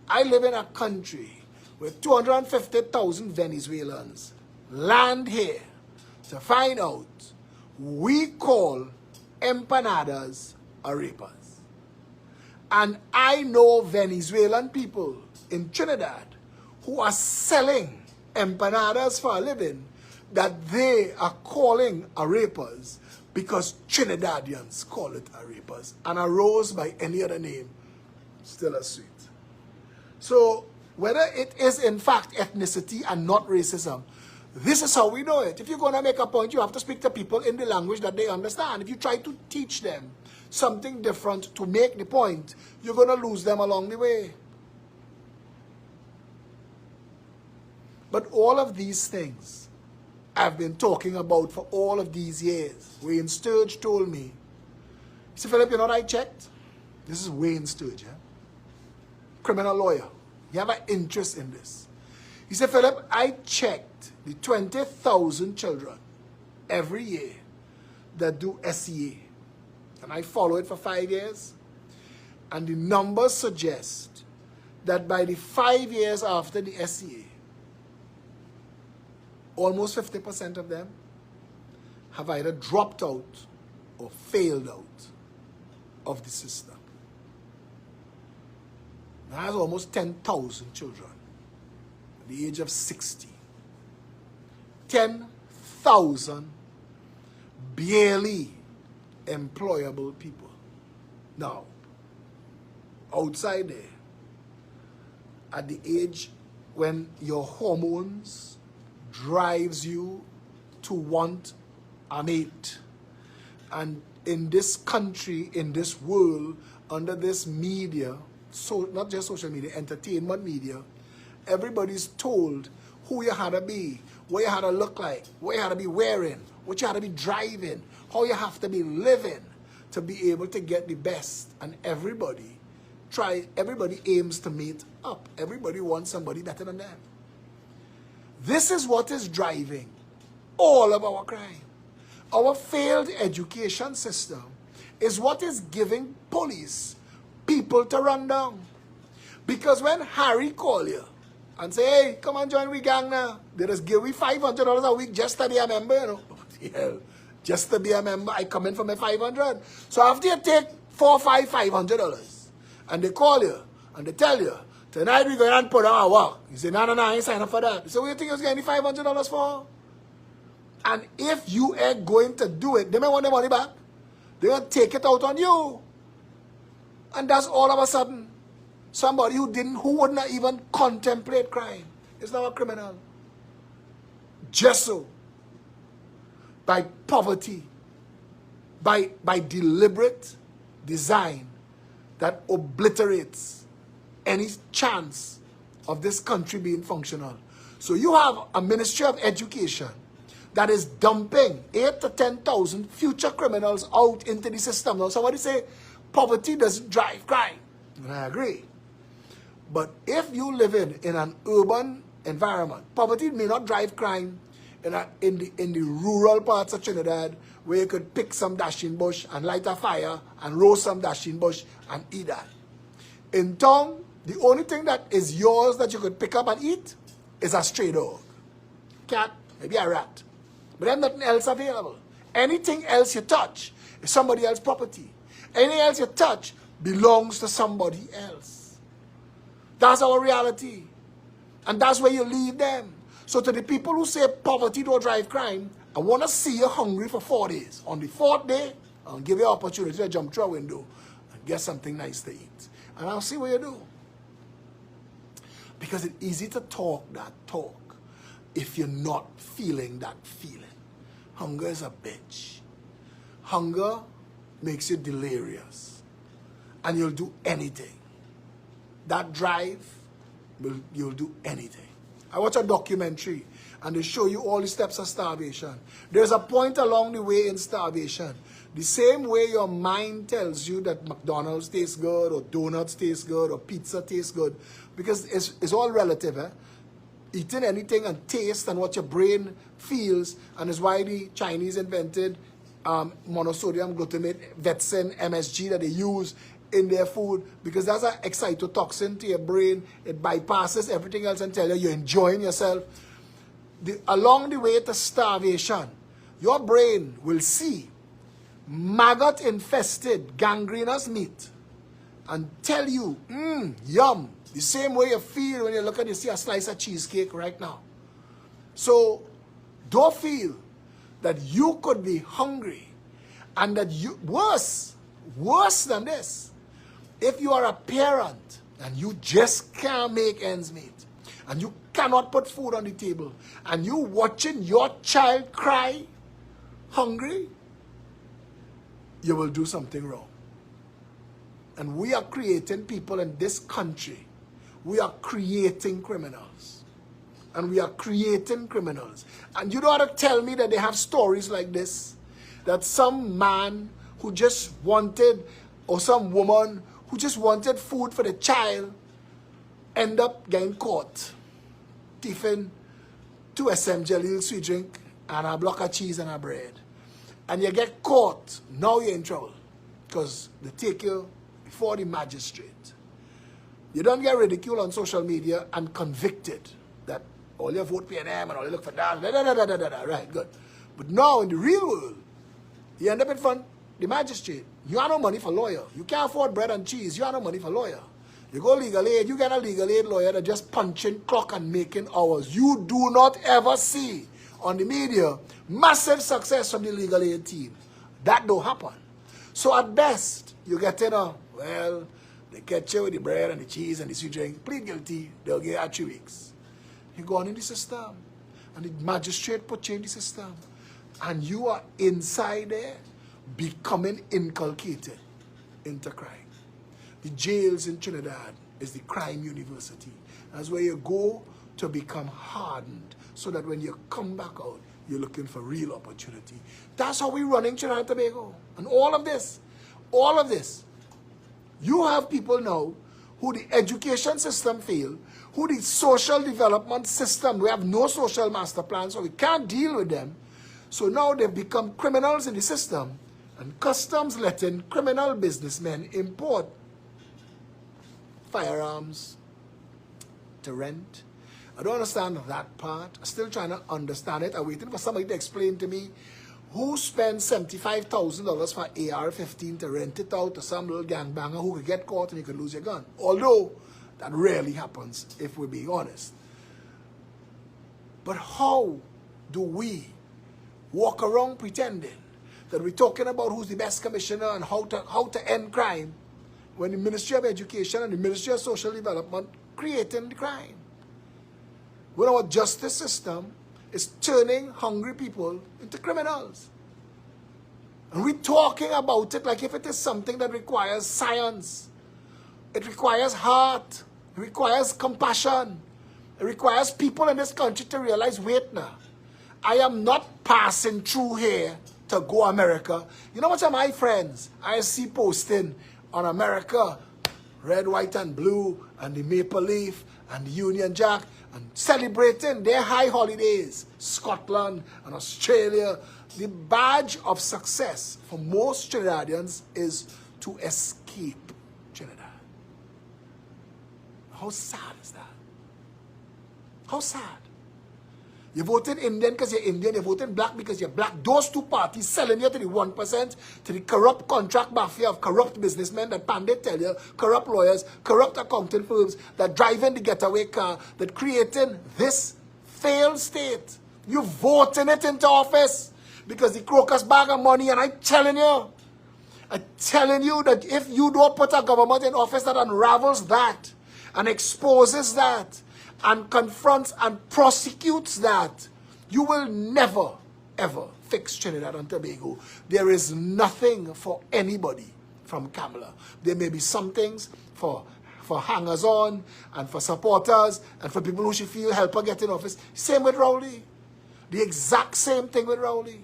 I live in a country with 250,000 Venezuelans land here to find out we call empanadas arepas. And I know Venezuelan people in Trinidad who are selling empanadas for a living that they are calling arepas because Trinidadians call it arepas. And a rose by any other name, still a sweet. So whether it is in fact ethnicity and not racism, this is how we know it. If you're going to make a point, you have to speak to people in the language that they understand. If you try to teach them something different to make the point, you're going to lose them along the way. But all of these things I've been talking about for all of these years. Wayne Sturge told me, he said, Philip, you know what I checked? This is Wayne Sturge, criminal lawyer. You have an interest in this. He said, Philip, I checked the 20,000 children every year that do SEA. And I follow it for 5 years. And the numbers suggest that by the 5 years after the SEA, almost 50% of them have either dropped out or failed out of the system. That's almost 10,000 children at the age of 60. 10,000 barely employable people. Now, outside there, at the age when your hormones drives you to want a mate, and in this country, in this world, under this media, so not just social media, entertainment media, everybody's told who you had to be, what you had to look like, what you had to be wearing, what you had to be driving, how you have to be living to be able to get the best. And everybody aims to mate up. Everybody wants somebody better than them. This is what is driving all of our crime. Our failed education system is what is giving police people to run down. Because when Harry call you and say, hey, come and join we gang now, they just give me $500 a week just to be a member, you know. Yeah, just to be a member, I come in for my 500. So after you take $500, and they call you, and they tell you, tonight we're going to put on our work. You say, no, I ain't sign up for that. So what do you think you was getting $500 for? And if you ain't going to do it, they may want their money back. They're going to take it out on you. And that's all of a sudden somebody who would not even contemplate crime is now a criminal. Just so. By poverty. By deliberate design that obliterates any chance of this country being functional. So you have a Ministry of Education that is dumping 8,000 to 10,000 future criminals out into the system. Now somebody say poverty doesn't drive crime. And I agree. But if you live in an urban environment, poverty may not drive crime in the rural parts of Trinidad, where you could pick some dashing bush and light a fire and roast some dashing bush and eat that. In town, the only thing that is yours that you could pick up and eat is a stray dog. Cat, maybe a rat. But there's nothing else available. Anything else you touch is somebody else's property. Anything else you touch belongs to somebody else. That's our reality. And that's where you leave them. So to the people who say poverty don't drive crime, I want to see you hungry for 4 days. On the 4th day, I'll give you an opportunity to jump through a window and get something nice to eat. And I'll see what you do. Because it's easy to talk that talk if you're not feeling that feeling. Hunger is a bitch. Hunger makes you delirious. And you'll do anything. That drive, you'll do anything. I watched a documentary and they show you all the steps of starvation. There's a point along the way in starvation. The same way your mind tells you that McDonald's tastes good, or donuts taste good, or pizza tastes good, because it's all relative, eh? Eating anything and taste and what your brain feels, and is why the Chinese invented monosodium glutamate, Vetsin, MSG that they use in their food, because that's an excitotoxin to your brain. It bypasses everything else and tells you you're enjoying yourself. Along the way to starvation, your brain will see maggot-infested, gangrenous meat and tell you, yum, the same way you feel when you look and you see a slice of cheesecake right now. So don't feel that you could be hungry, and that you, worse than this, if you are a parent and you just can't make ends meet, and you cannot put food on the table, and you watching your child cry hungry, you will do something wrong. And we are creating people in this country. We are creating criminals. And we are creating criminals. And you don't have to tell me that they have stories like this, that some man who just wanted, or some woman who just wanted food for the child, end up getting caught thieving 2 SM Jalil sweet drink and a block of cheese and a bread. And you get caught, now you're in trouble, because they take you before the magistrate. You don't get ridiculed on social media and convicted that all you vote PNM and all you look for that, right, good. But now in the real world, you end up in front of the magistrate. You have no money for lawyer. You can't afford bread and cheese. You have no money for lawyer. You go legal aid, you get a legal aid lawyer that just punching clock and making hours. You do not ever see on the media massive success from the legal aid team. That don't happen. So at best, you get in a, well, they catch you with the bread and the cheese and the sweet drink, plead guilty, they'll get you 3 weeks. You go on in the system, and the magistrate put you in the system, and you are inside there becoming inculcated into crime. The jails in Trinidad is the crime university. That's where you go to become hardened, so that when you come back out, you're looking for real opportunity. That's how we're running Trinidad and Tobago. And all of this, you have people now who the education system failed, who the social development system, we have no social master plan, so we can't deal with them. So now they've become criminals in the system, and customs letting criminal businessmen import firearms to rent. I don't understand that part. I'm still trying to understand it. I'm waiting for somebody to explain to me who spends $75,000 for AR-15 to rent it out to some little gangbanger who could get caught and you could lose your gun. Although, that rarely happens, if we're being honest. But how do we walk around pretending that we're talking about who's the best commissioner and how to end crime, when the Ministry of Education and the Ministry of Social Development creating the crime? When our justice system is turning hungry people into criminals. And we're talking about it like if it is something that requires science. It requires heart. It requires compassion. It requires people in this country to realize, wait now, I am not passing through here to go America. You know what are my friends I see posting on America, red, white, and blue, and the maple leaf, and the Union Jack, and celebrating their high holidays, Scotland and Australia. The badge of success for most Trinidadians is to escape Trinidad. How sad is that? How sad? You voted Indian because you're Indian, you're voting black because you're black. Those two parties selling you to the 1%, to the corrupt contract mafia of corrupt businessmen that pandit tell you, corrupt lawyers, corrupt accounting firms that driving the getaway car, that creating this failed state. You voting it into office because the crocus bag of money, and I'm telling you that if you don't put a government in office that unravels that and exposes that and confronts and prosecutes that, you will never, ever fix Trinidad and Tobago. There is nothing for anybody from Kamala. There may be some things for hangers-on and for supporters and for people who should feel help her get in office. Same with Rowley. The exact same thing with Rowley.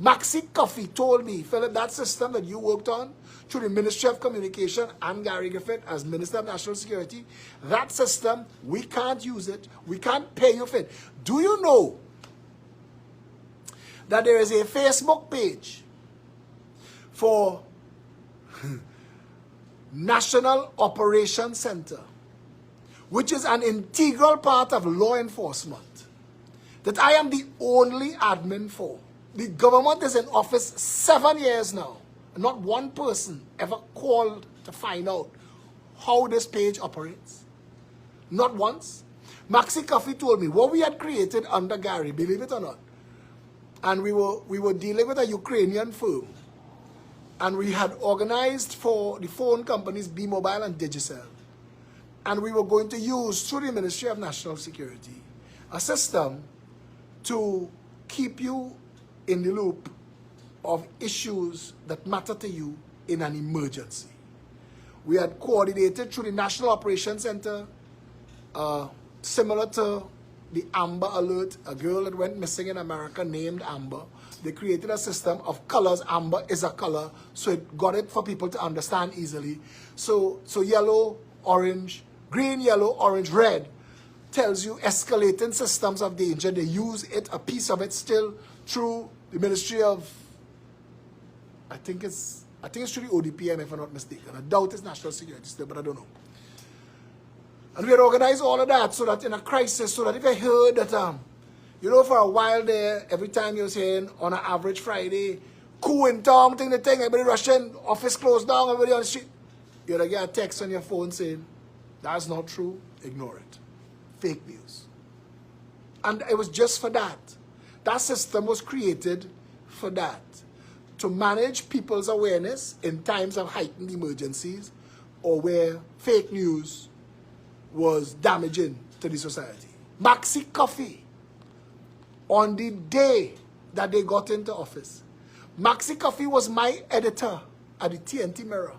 Maxi Coffee told me, Phillip, that system that you worked on through the Ministry of Communication and Gary Griffith as Minister of National Security, that system, we can't use it. We can't pay you for it. Do you know that there is a Facebook page for National Operations Center, which is an integral part of law enforcement, that I am the only admin for? The government is in office 7 years now. Not one person ever called to find out how this page operates. Not once. Maxi Coffee told me what we had created under Gary, believe it or not. And we were dealing with a Ukrainian firm. And we had organized for the phone companies B-Mobile and Digicel. And we were going to use, through the Ministry of National Security, a system to keep you in the loop of issues that matter to you in an emergency. We had coordinated through the National Operations Center, similar to the Amber Alert, a girl that went missing in America named Amber. They created a system of colors. Amber is a color, so it got it for people to understand easily. So yellow, orange, green, yellow, orange, red tells you escalating systems of danger. They use it, a piece of it still, through the Ministry of, I think it's through the ODPM, if I'm not mistaken. I doubt it's National Security still, but I don't know. And we had organized all of that so that in a crisis, so that if I heard that, you know, for a while there, every time you were saying on an average Friday, coup in town, thing, everybody rushing, office closed down, everybody on the street, you'd get a text on your phone saying, that's not true, ignore it. Fake news. And it was just for that. That system was created for that. To manage people's awareness in times of heightened emergencies or where fake news was damaging to the society. Maxi Coffee, on the day that they got into office, Maxi Coffee was my editor at the TNT Mirror.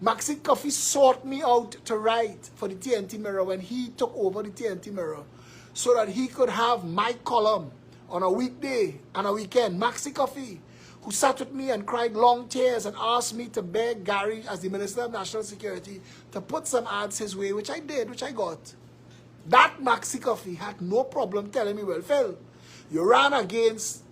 Maxi Coffee sought me out to write for the TNT Mirror when he took over the TNT Mirror so that he could have my column on a weekday and a weekend. Maxi Coffee, who sat with me and cried long tears and asked me to beg Gary, as the Minister of National Security, to put some ads his way, which I did, which I got. That Maxi Coffee had no problem telling me, well, Phil, you ran against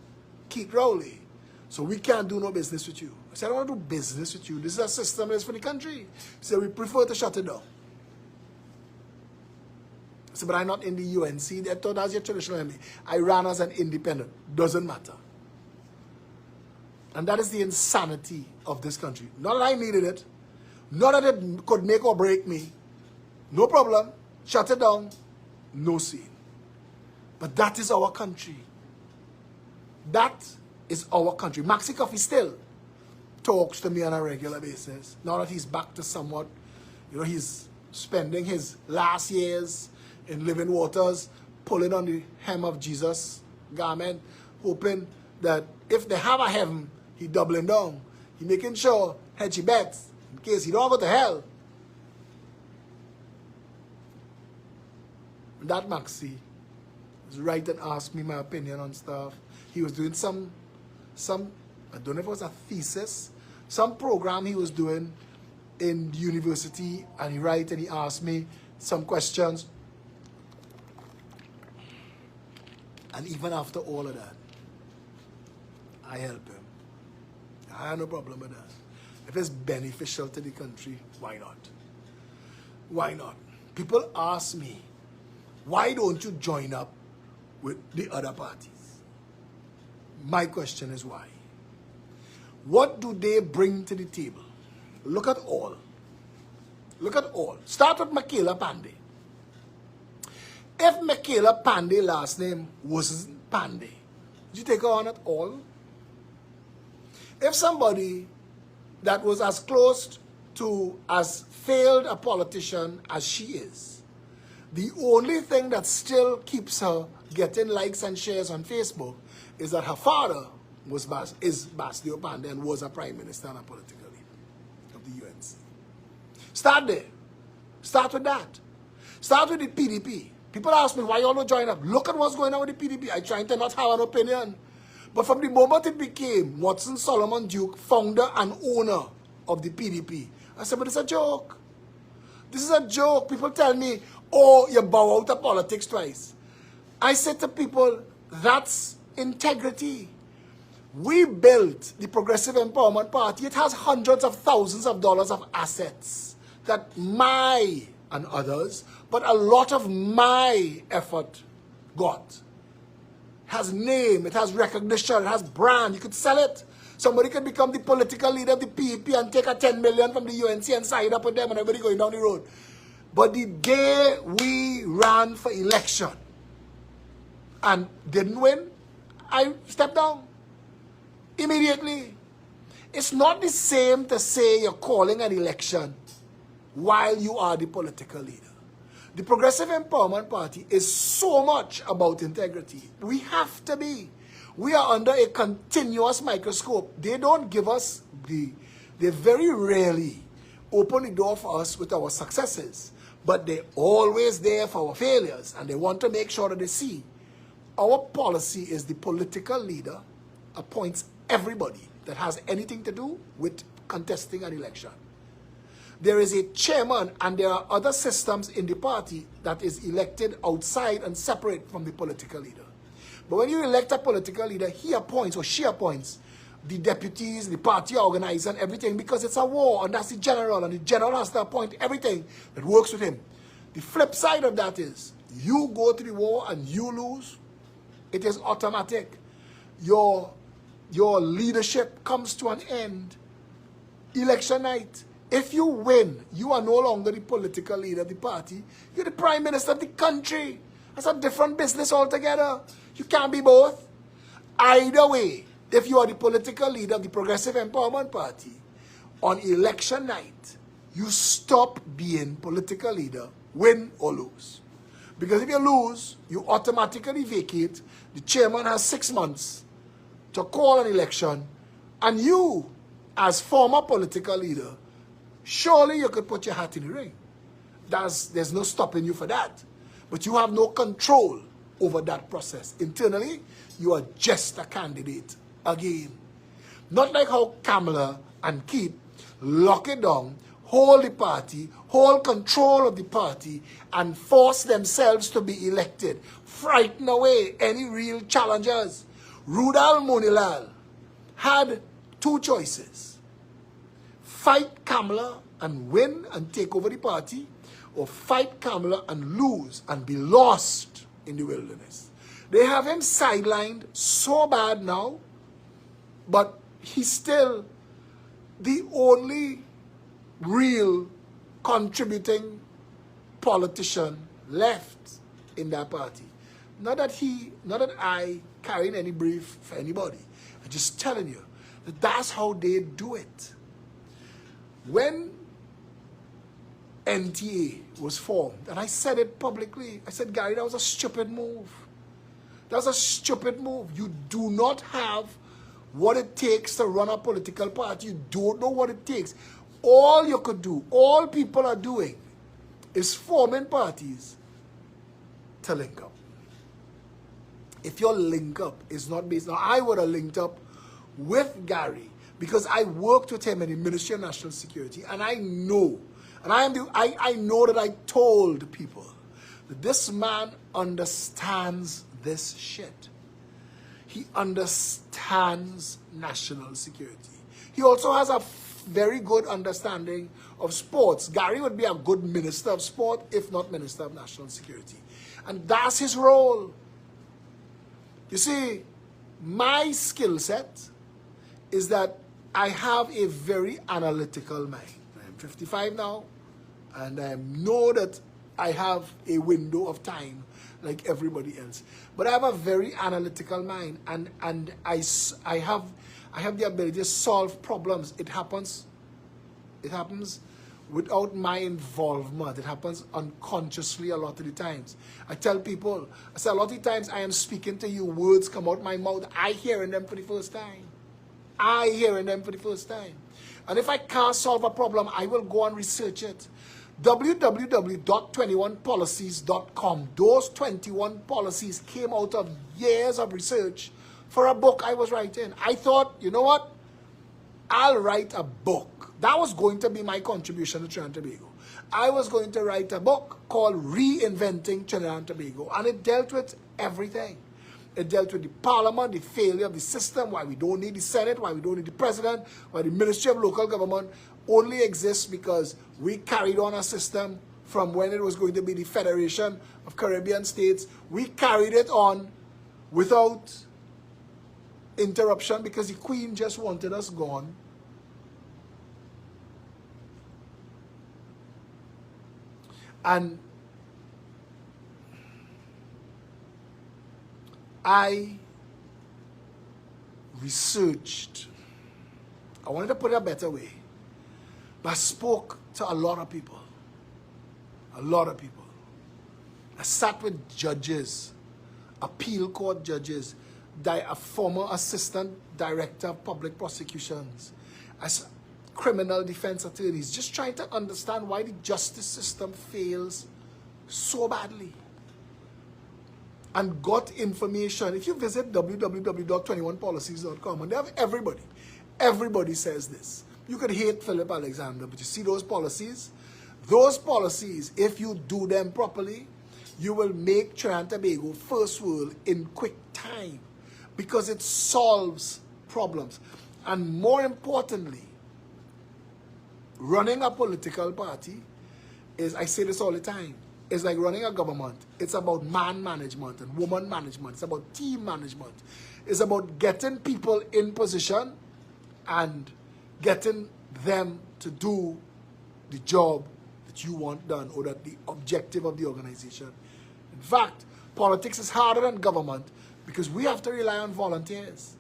Keith Rowley, so we can't do no business with you. I said, I don't want to do business with you. This is a system that's for the country. He said, we prefer to shut it down. I said, but I'm not in the UNC. They thought that's your traditional enemy. I ran as an independent. Doesn't matter. And that is the insanity of this country. Not that I needed it. Not that it could make or break me. No problem. Shut it down. No scene. But that is our country. That is our country. Maxi Coffee still talks to me on a regular basis. Now that he's back to somewhat, you know, he's spending his last years in living waters, pulling on the hem of Jesus' garment, hoping that if they have a heaven, he doubling down. He making sure hedgy bets in case he don't go to hell. That Maxi was right and asked me my opinion on stuff. He was doing some I don't know if it was a thesis, some program he was doing in the university, and he write and he asked me some questions. And even after all of that, I help him. I have no problem with that. If it's beneficial to the country, why not? Why not? People ask me, why don't you join up with the other parties? My question is why? What do they bring to the table? Look at all. Look at all. Start with Michaela Pandey. If Michaela Pandey's last name wasn't Pandey, did you take her on at all? If somebody that was as close to as failed a politician as she is, the only thing that still keeps her getting likes and shares on Facebook is that her father is Bastio Pandey and was a prime minister and a political leader of the UNC. Start there. Start with that. Start with the PDP. People ask me, why you all not join up? Look at what's going on with the PDP. I try to not have an opinion. But from the moment it became Watson Solomon Duke, founder and owner of the PDP, I said, but it's a joke. This is a joke. People tell me, oh, you bow out of politics twice. I said to people, that's integrity. We built the Progressive Empowerment Party. It has hundreds of thousands of dollars of assets that my and others, but a lot of my effort got. It has name, it has recognition, it has brand. You could sell it. Somebody could become the political leader of the PEP and take a 10 million from the UNC and sign up with them and everybody going down the road. But the day we ran for election and didn't win, I stepped down immediately. It's not the same to say you're calling an election while you are the political leader. The Progressive Empowerment Party is so much about integrity. We have to be. We are under a continuous microscope. They don't give us they very rarely open the door for us with our successes, but they're always there for our failures, and they want to make sure that they see. Our policy is the political leader appoints everybody that has anything to do with contesting an election. There is a chairman, and there are other systems in the party that is elected outside and separate from the political leader. But when you elect a political leader, he appoints or she appoints the deputies, the party organizer, and everything, because it's a war, and that's the general, and the general has to appoint everything that works with him. The flip side of that is, you go to the war and you lose, it is automatic. Your leadership comes to an end. Election night. If you win, you are no longer the political leader of the party. You're the prime minister of the country. That's a different business altogether. You can't be both. Either way, if you are the political leader of the Progressive Empowerment Party, on election night, you stop being political leader, win or lose. Because if you lose, you automatically vacate. The chairman has 6 months to call an election, and you, as former political leader, surely you could put your hat in the ring. There's no stopping you for that. But you have no control over that process. Internally, you are just a candidate again. Not like how Kamala and Keith lock it down, hold the party, hold control of the party, and force themselves to be elected. Frighten away any real challengers. Rudal Monilal had two choices. Fight Kamala and win and take over the party, or fight Kamala and lose and be lost in the wilderness. They have him sidelined so bad now, but he's still the only real contributing politician left in that party. Not that I carrying any brief for anybody. I'm just telling you that that's how they do it. When NTA was formed, and I said it publicly, I said, Gary, that was a stupid move. That was a stupid move. You do not have what it takes to run a political party. You don't know what it takes. All you could do, all people are doing, is forming parties to link up. If your link up is not based, now I would have linked up with Gary because I worked with him in the Ministry of National Security, and I know, and I know that I told people that this man understands this shit. He understands national security. He also has a very good understanding of sports. Gary would be a good minister of sport, if not minister of national security. And that's his role. You see, my skill set is that I have a very analytical mind. I'm 55 now, and I know that I have a window of time like everybody else. But I have a very analytical mind, and I have the ability to solve problems. It happens without my involvement. It happens unconsciously a lot of the times. I tell people, I say a lot of the times I am speaking to you, words come out my mouth, I hearing them for the first time. And if I can't solve a problem, I will go and research it. www.21policies.com. Those 21 policies came out of years of research for a book I was writing. I thought, you know what? I'll write a book. That was going to be my contribution to Trinidad and Tobago. I was going to write a book called Reinventing Trinidad and Tobago, and it dealt with everything. It dealt with the parliament, the failure of the system, why we don't need the Senate, why we don't need the president, why the Ministry of Local Government only exists because we carried on a system from when it was going to be the Federation of Caribbean States. We carried it on without interruption because the Queen just wanted us gone. And I researched. I wanted to put it a better way. But I spoke to a lot of people. A lot of people. I sat with judges, appeal court judges, a former assistant director of public prosecutions, as criminal defense attorneys, just trying to understand why the justice system fails so badly. And got information. If you visit www.21policies.com, and they have everybody. Everybody says this. You could hate Phillip Alexander, but you see those policies? Those policies, if you do them properly, you will make Trinidad and Tobago first world in quick time because it solves problems. And more importantly, running a political party is, I say this all the time, it's like running a government. It's about man management and woman management. It's about team management. It's about getting people in position and getting them to do the job that you want done or that the objective of the organization. In fact, politics is harder than government because we have to rely on volunteers.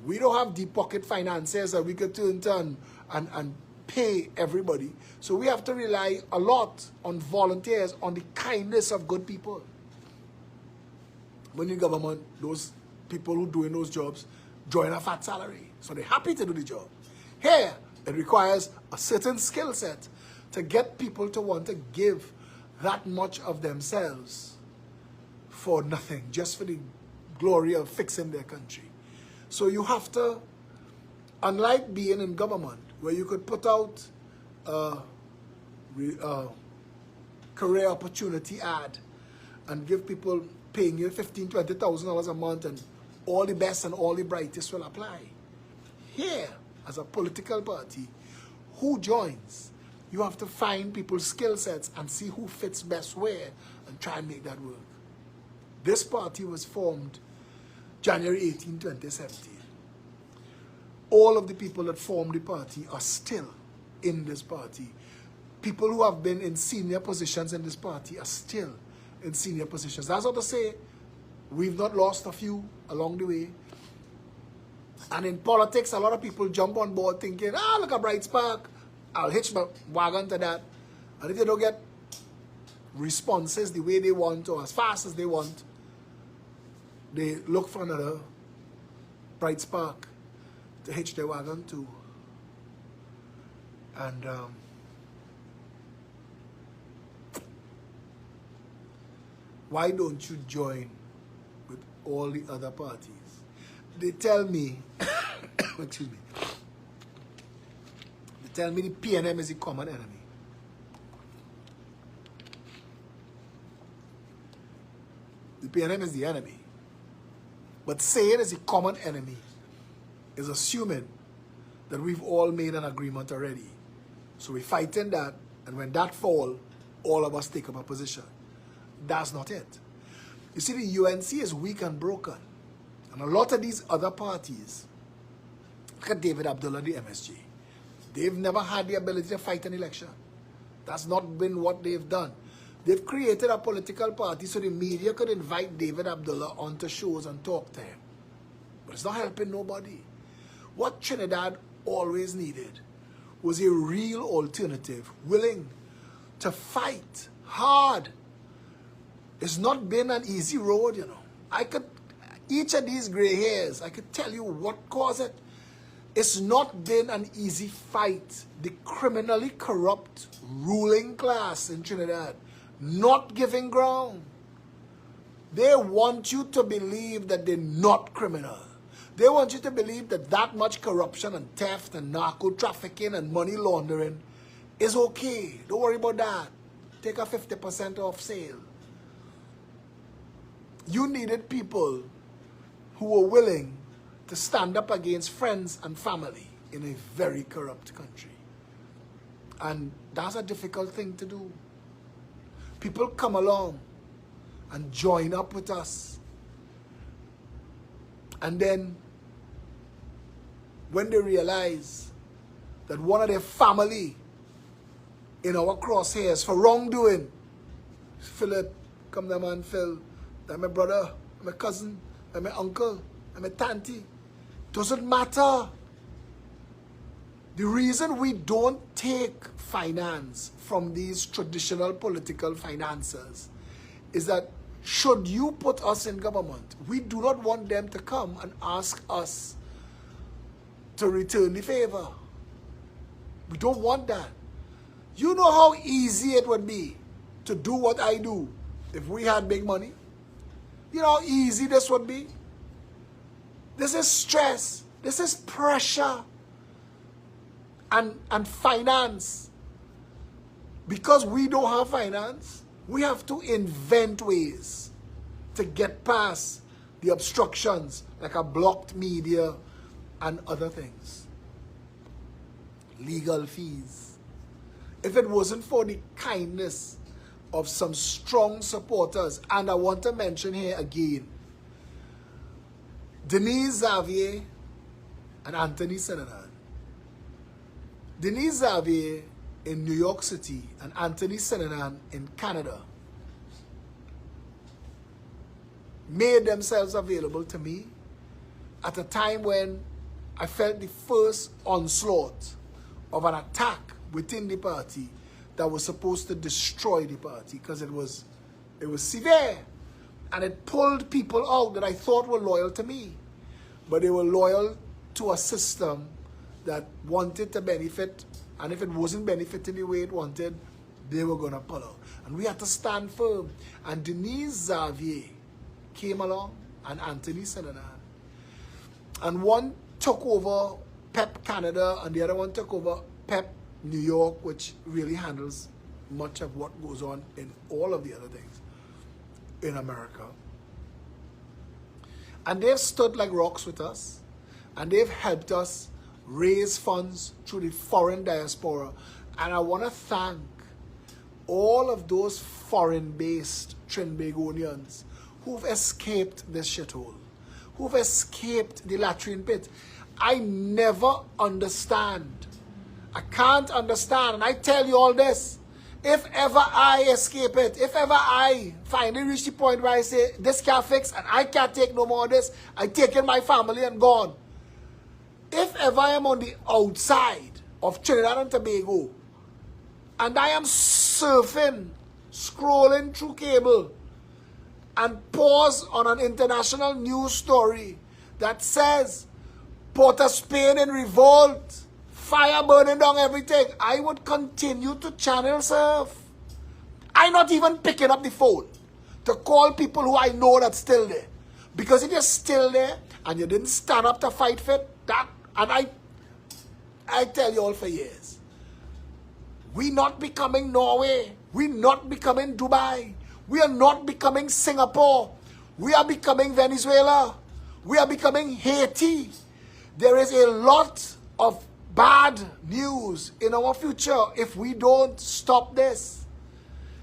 We don't have deep pocket financiers that we could turn to and pay everybody. So we have to rely a lot on volunteers, on the kindness of good people. When in government, those people who doing those jobs join a fat salary. So they're happy to do the job. Here, it requires a certain skill set to get people to want to give that much of themselves for nothing, just for the glory of fixing their country. So you have to, unlike being in government, where you could put out a career opportunity ad and give people paying you $15,000, $20,000 a month and all the best and all the brightest will apply. Here, as a political party, who joins? You have to find people's skill sets and see who fits best where and try and make that work. This party was formed January 18, 2017. All of the people that formed the party are still in this party. People who have been in senior positions in this party are still in senior positions. That's what to say. We've not lost a few along the way. And in politics, a lot of people jump on board thinking, look at Bright Spark. I'll hitch my wagon to that. And if they don't get responses the way they want or as fast as they want, they look for another Bright Spark to hitch their wagon to. And why don't you join with all the other parties? They tell me, excuse me, they tell me the PNM is a common enemy. The PNM is the enemy. But saying it's a common enemy is assuming that we've all made an agreement already. So we're fighting that, and when that falls, all of us take up a position. That's not it. You see, the UNC is weak and broken. And a lot of these other parties, look at David Abdullah, the MSG. They've never had the ability to fight an election. That's not been what they've done. They've created a political party so the media could invite David Abdullah onto shows and talk to him. But it's not helping nobody. What Trinidad always needed was a real alternative, willing to fight hard. It's not been an easy road, you know. Each of these gray hairs, I could tell you what caused it. It's not been an easy fight. The criminally corrupt ruling class in Trinidad not giving ground. They want you to believe that they're not criminal. They want you to believe that that much corruption and theft and narco trafficking and money laundering is okay. Don't worry about that. Take a 50% off sale. You needed people who were willing to stand up against friends and family in a very corrupt country. And that's a difficult thing to do. People come along and join up with us. And then when they realize that one of their family in our crosshairs for wrongdoing, Phillip, come there man, Phil, that's my brother, my cousin, that's my uncle, that's my auntie. Doesn't matter. The reason we don't take finance from these traditional political financiers is that should you put us in government, we do not want them to come and ask us to return the favor. We don't want that. You know how easy it would be to do what I do if we had big money? You know how easy this would be? This is stress. This is pressure. And finance. Because we don't have finance, we have to invent ways to get past the obstructions like a blocked media and other things. Legal fees. If it wasn't for the kindness of some strong supporters, and I want to mention here again, Denise Xavier and Anthony Senanan. Denise Xavier in New York City and Anthony Senanan in Canada made themselves available to me at a time when I felt the first onslaught of an attack within the party that was supposed to destroy the party because it was severe and it pulled people out that I thought were loyal to me, but they were loyal to a system that wanted to benefit, and if it wasn't benefiting the way it wanted, they were going to pull out. And we had to stand firm. And Denise Xavier came along, and Anthony Senanan. And one took over PEP Canada, and the other one took over PEP New York, which really handles much of what goes on in all of the other things in America. And they've stood like rocks with us, and they've helped us raise funds through the foreign diaspora. And I want to thank all of those foreign-based Trinbagonians who've escaped this shithole, who've escaped the latrine pit. I never understand. I can't understand. And I tell you all this. If ever I escape it, if ever I finally reach the point where I say, this can't fix and I can't take no more of this, I take in my family and gone. If ever I am on the outside of Trinidad and Tobago and I am surfing, scrolling through cable and pause on an international news story that says Port of Spain in revolt, fire burning down everything, I would continue to channel surf. I'm not even picking up the phone to call people who I know that's still there. Because if you're still there and you didn't stand up to fight for it, and I tell you all for years, we not becoming Norway, we not becoming Dubai, we are not becoming Singapore, we are becoming Venezuela, we are becoming Haiti. There is a lot of bad news in our future if we don't stop this.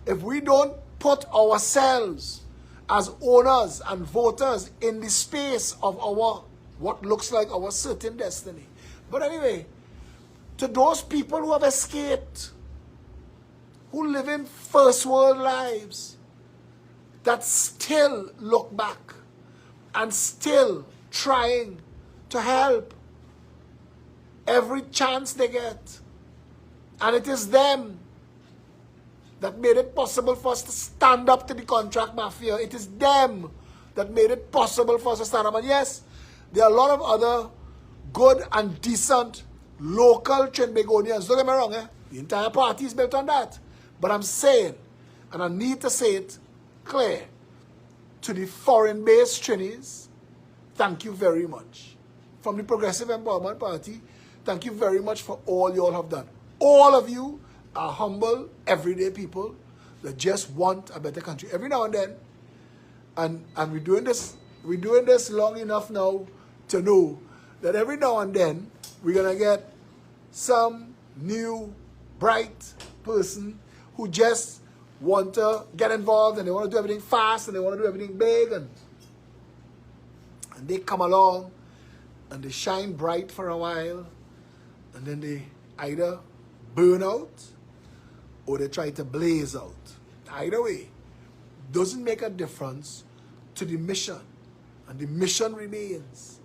If we don't put ourselves as owners and voters in the space of our what looks like our certain destiny. But anyway, to those people who have escaped, who live in first world lives, that still look back and still trying to help every chance they get. And it is them that made it possible for us to stand up to the contract mafia. It is them that made it possible for us to stand up. And yes, there are a lot of other good and decent local Trinbagonians. Don't get me wrong, the entire party is built on that. But I'm saying, and I need to say it clear, to the foreign-based Trinis, thank you very much. From the Progressive Empowerment Party, thank you very much for all you all have done. All of you are humble, everyday people that just want a better country. Every now and then, and we're doing this long enough now to know that every now and then we're gonna get some new bright person who just want to get involved and they want to do everything fast and they want to do everything big, and they come along and they shine bright for a while and then they either burn out or they try to blaze out. Either way, doesn't make a difference to the mission, and the mission remains.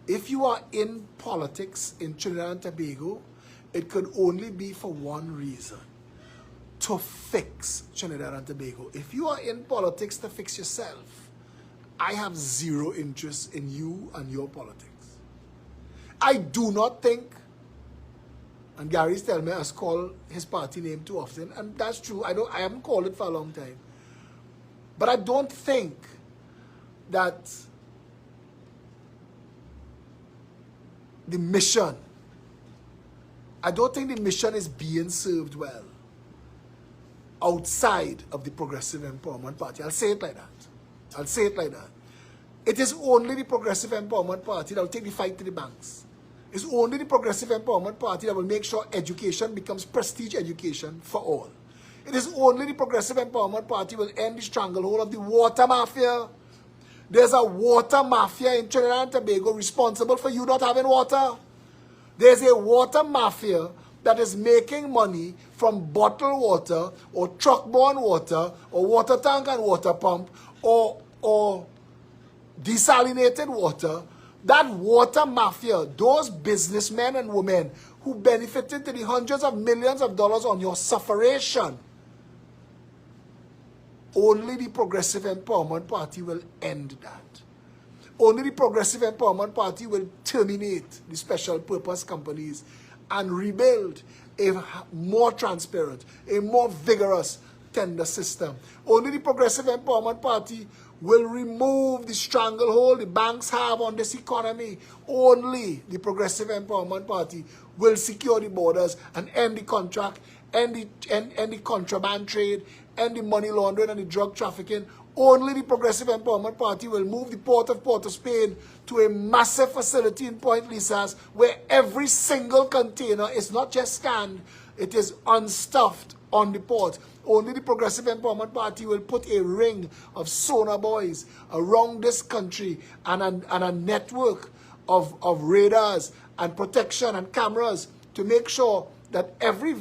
If you are in politics in Trinidad and Tobago, it could only be for one reason: to fix Trinidad and Tobago. If you are in politics to fix yourself, I have zero interest in you and your politics. I do not think, and Gary's telling me I call his party name too often, and that's true. I haven't called it for a long time. But I don't think that the mission, I don't think the mission is being served well outside of the Progressive Empowerment Party. I'll say it like that. I'll say it like that. It is only the Progressive Empowerment Party that will take the fight to the banks. It's only the Progressive Empowerment Party that will make sure education becomes prestige education for all. It is only the Progressive Empowerment Party will end the stranglehold of the water mafia. There's a water mafia in Trinidad and Tobago responsible for you not having water. There's a water mafia that is making money from bottled water or truck-borne water or water tank and water pump or desalinated water. That water mafia, those businessmen and women who benefited to the hundreds of millions of dollars on your sufferation, only the Progressive Empowerment Party will end that. Only the Progressive Empowerment Party will terminate the special purpose companies and rebuild a more transparent, a more vigorous tender system. Only the Progressive Empowerment Party will remove the stranglehold the banks have on this economy. Only the Progressive Empowerment Party will secure the borders and end the contract, end the contraband trade, end the money laundering and the drug trafficking. Only the Progressive Empowerment Party will move the port of Port of Spain to a massive facility in Point Lisas where every single container is not just scanned, it is unstuffed on the port. Only the Progressive Empowerment Party will put a ring of sonar boys around this country and a network of radars and protection and cameras to make sure that every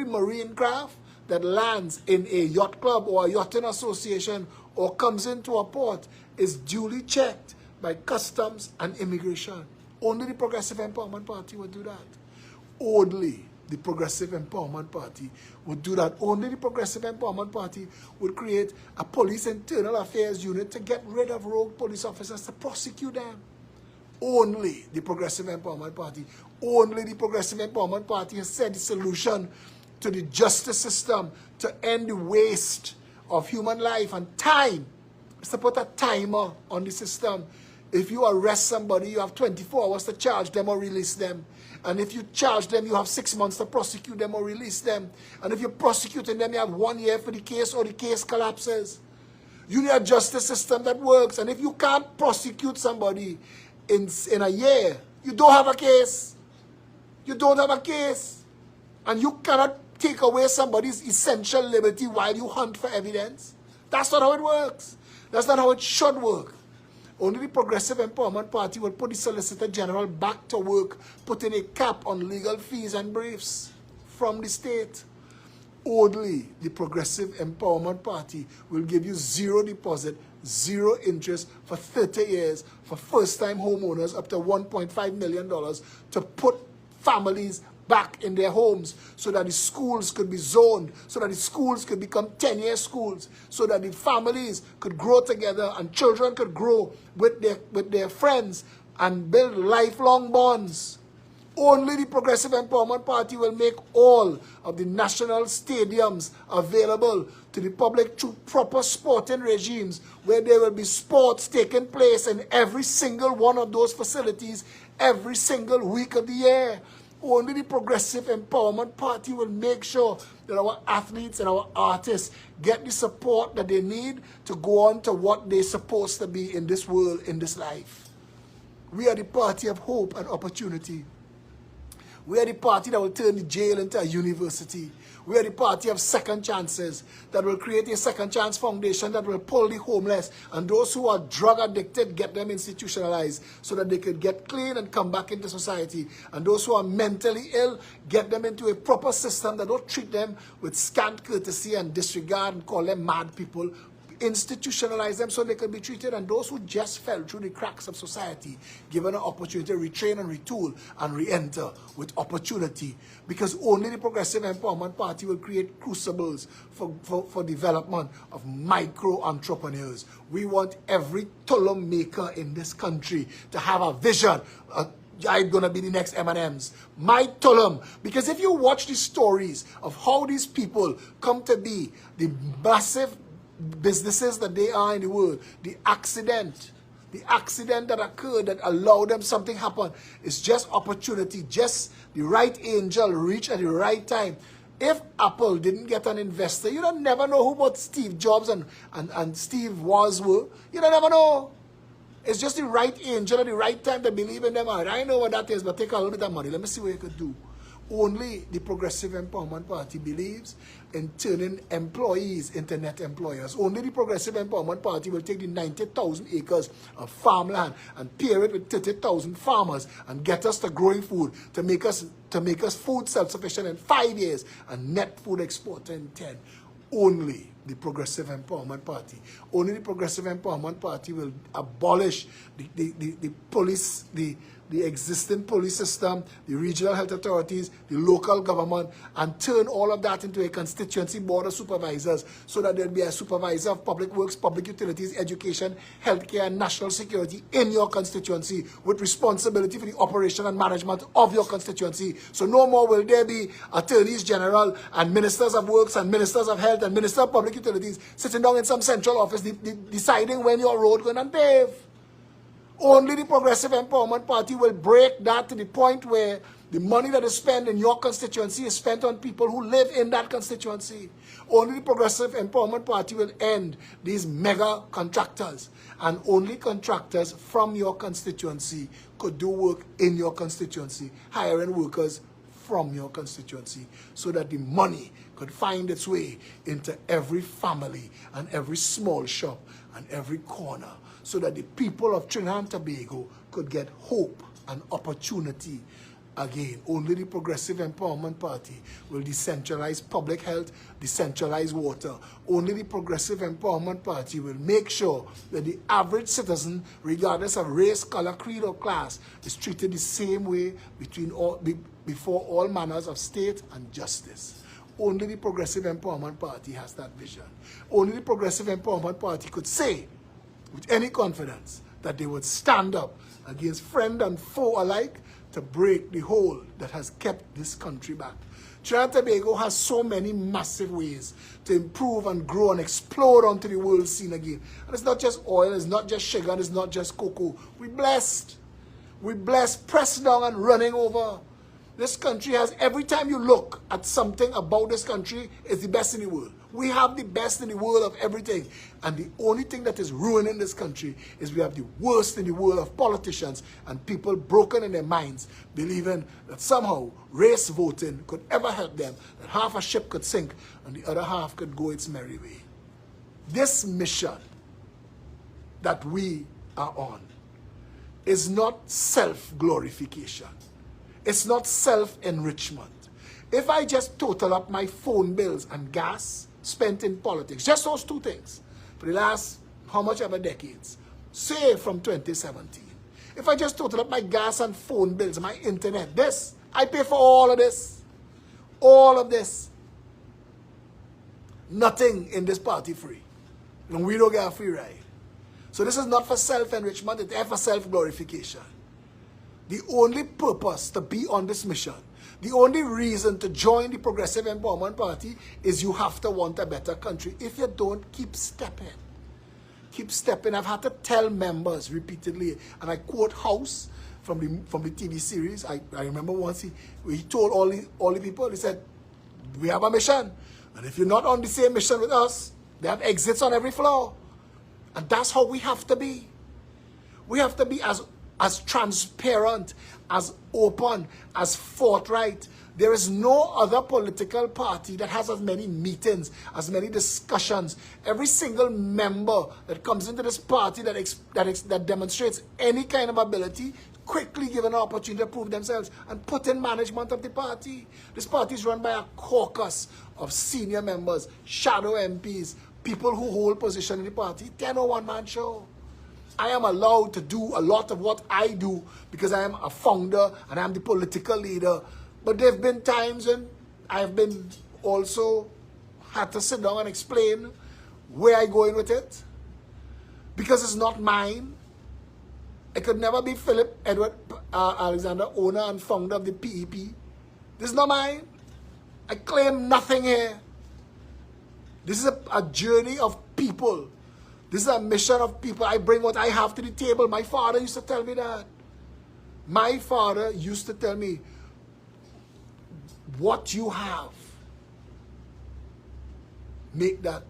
marine craft that lands in a yacht club or a yachting association or comes into a port is duly checked by customs and immigration. Only the Progressive Empowerment Party will do that. Only the Progressive Empowerment Party would do that. Only the Progressive Empowerment Party would create a police internal affairs unit to get rid of rogue police officers to prosecute them. Only the Progressive Empowerment Party. Only the Progressive Empowerment Party has said the solution to the justice system to end the waste of human life and time is to put a timer on the system. If you arrest somebody, you have 24 hours to charge them or release them. And if you charge them, you have 6 months to prosecute them or release them. And if you're prosecuting them, you have 1 year for the case or the case collapses. You need a justice system that works. And if you can't prosecute somebody in a year, you don't have a case. You don't have a case. And you cannot take away somebody's essential liberty while you hunt for evidence. That's not how it works. That's not how it should work. Only the Progressive Empowerment Party will put the Solicitor General back to work, putting a cap on legal fees and briefs from the state. Only the Progressive Empowerment Party will give you zero deposit, zero interest for 30 years for first-time homeowners up to $1.5 million to put families back in their homes so that the schools could be zoned, so that the schools could become 10-year schools, so that the families could grow together and children could grow with their friends and build lifelong bonds. Only the Progressive Empowerment Party will make all of the national stadiums available to the public through proper sporting regimes where there will be sports taking place in every single one of those facilities every single week of the year. Only the Progressive Empowerment Party will make sure that our athletes and our artists get the support that they need to go on to what they're supposed to be in this world, in this life. We are the party of hope and opportunity. We are the party that will turn the jail into a university. We are the party of second chances that will create a second chance foundation that will pull the homeless and those who are drug addicted, get them institutionalized so that they could get clean and come back into society. And those who are mentally ill, get them into a proper system that don't treat them with scant courtesy and disregard and call them mad people. Institutionalize them so they can be treated, and those who just fell through the cracks of society given an opportunity to retrain and retool and re-enter with opportunity, because only the Progressive Empowerment Party will create crucibles for development of micro entrepreneurs. We want every tulum maker in this country to have a vision. I'm going to be the next M&Ms. My tulum. Because if you watch the stories of how these people come to be the massive businesses that they are in the world, the accident that occurred that allowed them something happen, is just opportunity, just the right angel reach at the right time. If Apple didn't get an investor, you don't never know who both Steve Jobs and Steve Woz were. You don't never know. It's just the right angel at the right time to believe in them. I know what that is, but take a little bit of money. Let me see what you could do. Only the Progressive Empowerment Party believes in turning employees into net employers. Only the Progressive Empowerment Party will take the 90,000 acres of farmland and pair it with 30,000 farmers and get us to growing food to make us food self-sufficient in 5 years and net food exporter in 10. Only the Progressive Empowerment Party. Only the Progressive Empowerment Party will abolish the police, the existing police system, the regional health authorities, the local government, and turn all of that into a constituency board of supervisors so that there'll be a supervisor of public works, public utilities, education, healthcare, and national security in your constituency with responsibility for the operation and management of your constituency. So no more will there be attorneys general and ministers of works and ministers of health and minister of public utilities sitting down in some central office deciding when your road going to pave. Only the Progressive Empowerment Party will break that to the point where the money that is spent in your constituency is spent on people who live in that constituency. Only the Progressive Empowerment Party will end these mega contractors. And only contractors from your constituency could do work in your constituency, hiring workers from your constituency, so that the money could find its way into every family and every small shop and every corner, so that the people of Trinidad and Tobago could get hope and opportunity again. Only the Progressive Empowerment Party will decentralize public health, decentralize water. Only the Progressive Empowerment Party will make sure that the average citizen, regardless of race, color, creed, or class, is treated the same way before all manners of state and justice. Only the Progressive Empowerment Party has that vision. Only the Progressive Empowerment Party could say with any confidence that they would stand up against friend and foe alike to break the hold that has kept this country back. Trinidad and Tobago has so many massive ways to improve and grow and explode onto the world scene again. And it's not just oil, it's not just sugar, and it's not just cocoa. We're blessed. We're blessed, pressed down and running over. This country has, every time you look at something about this country, it's the best in the world. We have the best in the world of everything. And the only thing that is ruining this country is we have the worst in the world of politicians and people broken in their minds, believing that somehow race voting could ever help them, that half a ship could sink and the other half could go its merry way. This mission that we are on is not self-glorification. It's not self-enrichment. If I just total up my phone bills and gas spent in politics, just those two things, for the last how much ever decades, say from 2017, if I just total up my gas and phone bills, my internet, I pay for all of this. All of this. Nothing in this party free. And we don't get a free ride. So this is not for self-enrichment, it's for self-glorification. The only purpose to be on this mission, the only reason to join the Progressive Empowerment Party is you have to want a better country. If you don't, keep stepping. Keep stepping. I've had to tell members repeatedly, and I quote House from the TV series. I remember once he told all the people, he said, we have a mission, and if you're not on the same mission with us, they have exits on every floor. And that's how we have to be. We have to be as transparent, as open, as forthright. There is no other political party that has as many meetings, as many discussions. Every single member that comes into this party that demonstrates any kind of ability, quickly given an opportunity to prove themselves and put in management of the party. This party is run by a caucus of senior members, shadow MPs, people who hold position in the party. 10-1-man show. I am allowed to do a lot of what I do because I am a founder and I am the political leader. But there have been times when I have been also had to sit down and explain where I'm going with it. Because it's not mine. It could never be Phillip Edward Alexander, owner and founder of the PEP. This is not mine. I claim nothing here. This is a journey of people. This is a mission of people. I bring what I have to the table. My father used to tell me that. My father used to tell me, what you have, make that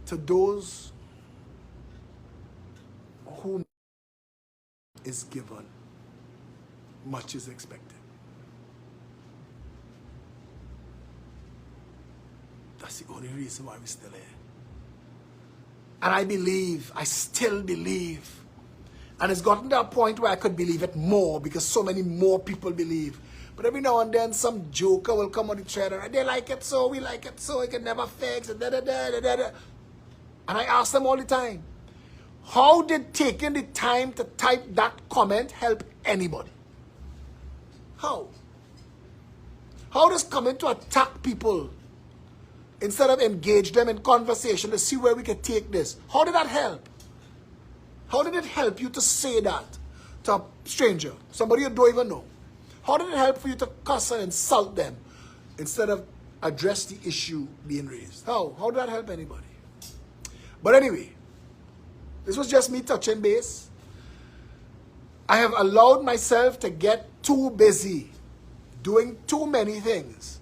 to those whom is given, much is expected. That's the only reason why we're still here. And I still believe, and it's gotten to a point where I could believe it more because so many more people believe. But every now and then some joker will come on the thread and they like it so, we like it so, it can never fix it, And I ask them all the time, how did taking the time to type that comment help anybody? How? How does coming to attack people instead of engage them in conversation to see where we can take this? How did that help? How did it help you to say that to a stranger, somebody you don't even know? How did it help for you to cuss and insult them instead of address the issue being raised? How? How did that help anybody? But anyway, this was just me touching base. I have allowed myself to get too busy doing too many things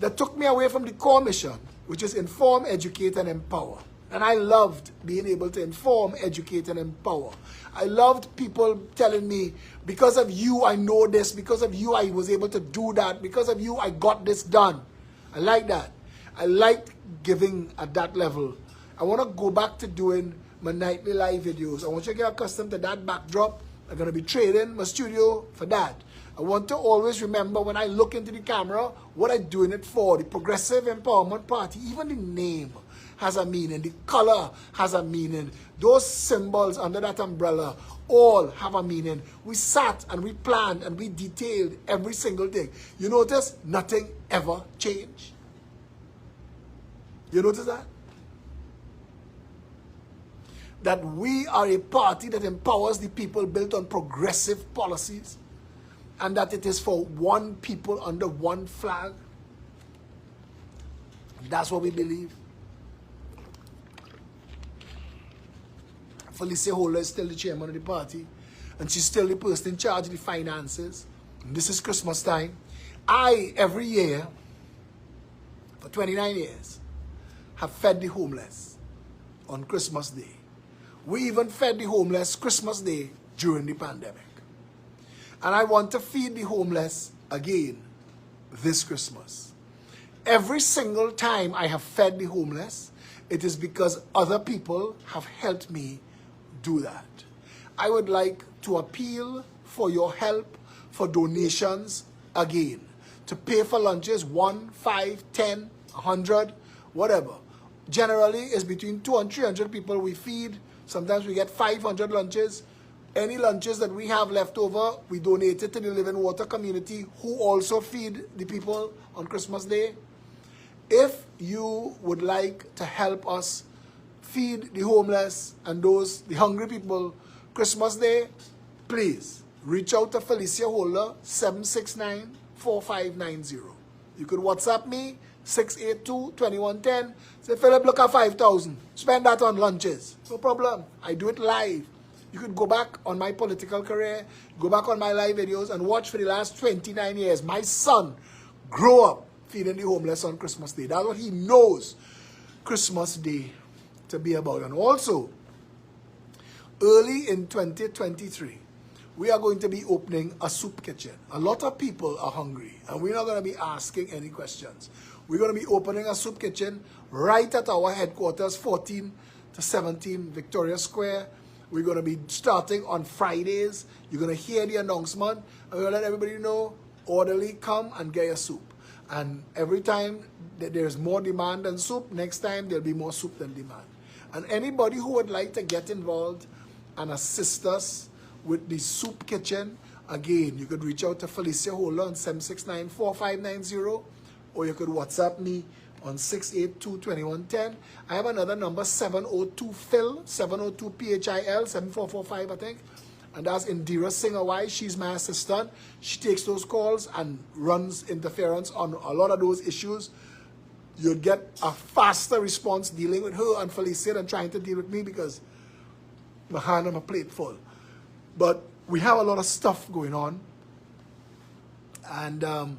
that took me away from the core mission, which is inform, educate, and empower. And I loved being able to inform, educate, and empower. I loved people telling me, because of you, I know this. Because of you, I was able to do that. Because of you, I got this done. I like that. I like giving at that level. I want to go back to doing my nightly live videos. I want you to get accustomed to that backdrop. I'm going to be trading my studio for that. I want to always remember when I look into the camera, what I'm doing it for. The Progressive Empowerment Party, even the name has a meaning. The color has a meaning. Those symbols under that umbrella all have a meaning. We sat and we planned and we detailed every single thing. You notice nothing ever changed. You notice that? That we are a party that empowers the people built on progressive policies, and that it is for one people under one flag. That's what we believe. Felicia Holder is still the chairman of the party, and she's still the person in charge of the finances. And this is Christmas time. I, every year, for 29 years, have fed the homeless on Christmas Day. We even fed the homeless Christmas Day during the pandemic. And I want to feed the homeless again this Christmas. Every single time I have fed the homeless, it is because other people have helped me do that. I would like to appeal for your help, for donations again, to pay for lunches, 1, 5, 10, 100, whatever. Generally, it's between 200 and 300 people we feed. Sometimes we get 500 lunches. Any lunches that we have left over, we donate it to the Living Water community, who also feed the people on Christmas Day. If you would like to help us feed the homeless and the hungry people Christmas Day, please reach out to Felicia Holder, 769-4590. You could WhatsApp me, 682-2110. Say, Philip, look at 5,000. Spend that on lunches. No problem. I do it live. You could go back on my political career, go back on my live videos and watch for the last 29 years. My son grew up feeding the homeless on Christmas Day. That's what he knows Christmas Day to be about. And also, early in 2023, we are going to be opening a soup kitchen. A lot of people are hungry, and we're not going to be asking any questions. We're going to be opening a soup kitchen right at our headquarters, 14 to 17 Victoria Square. We're going to be starting on Fridays. You're going to hear the announcement, and we'll let everybody know, orderly, come and get your soup. And every time that there's more demand than soup, next time there'll be more soup than demand. And anybody who would like to get involved and assist us with the soup kitchen, again, you could reach out to Felicia Holder on 769-4590, or you could WhatsApp me on 682-2110. I have another number, 702-PHIL, 702-PHIL, 7445, I think. And that's Indira Singh. She's my assistant. She takes those calls and runs interference on a lot of those issues. You'll get a faster response dealing with her and Felicia than trying to deal with me, because my hand on my plate full. But we have a lot of stuff going on. And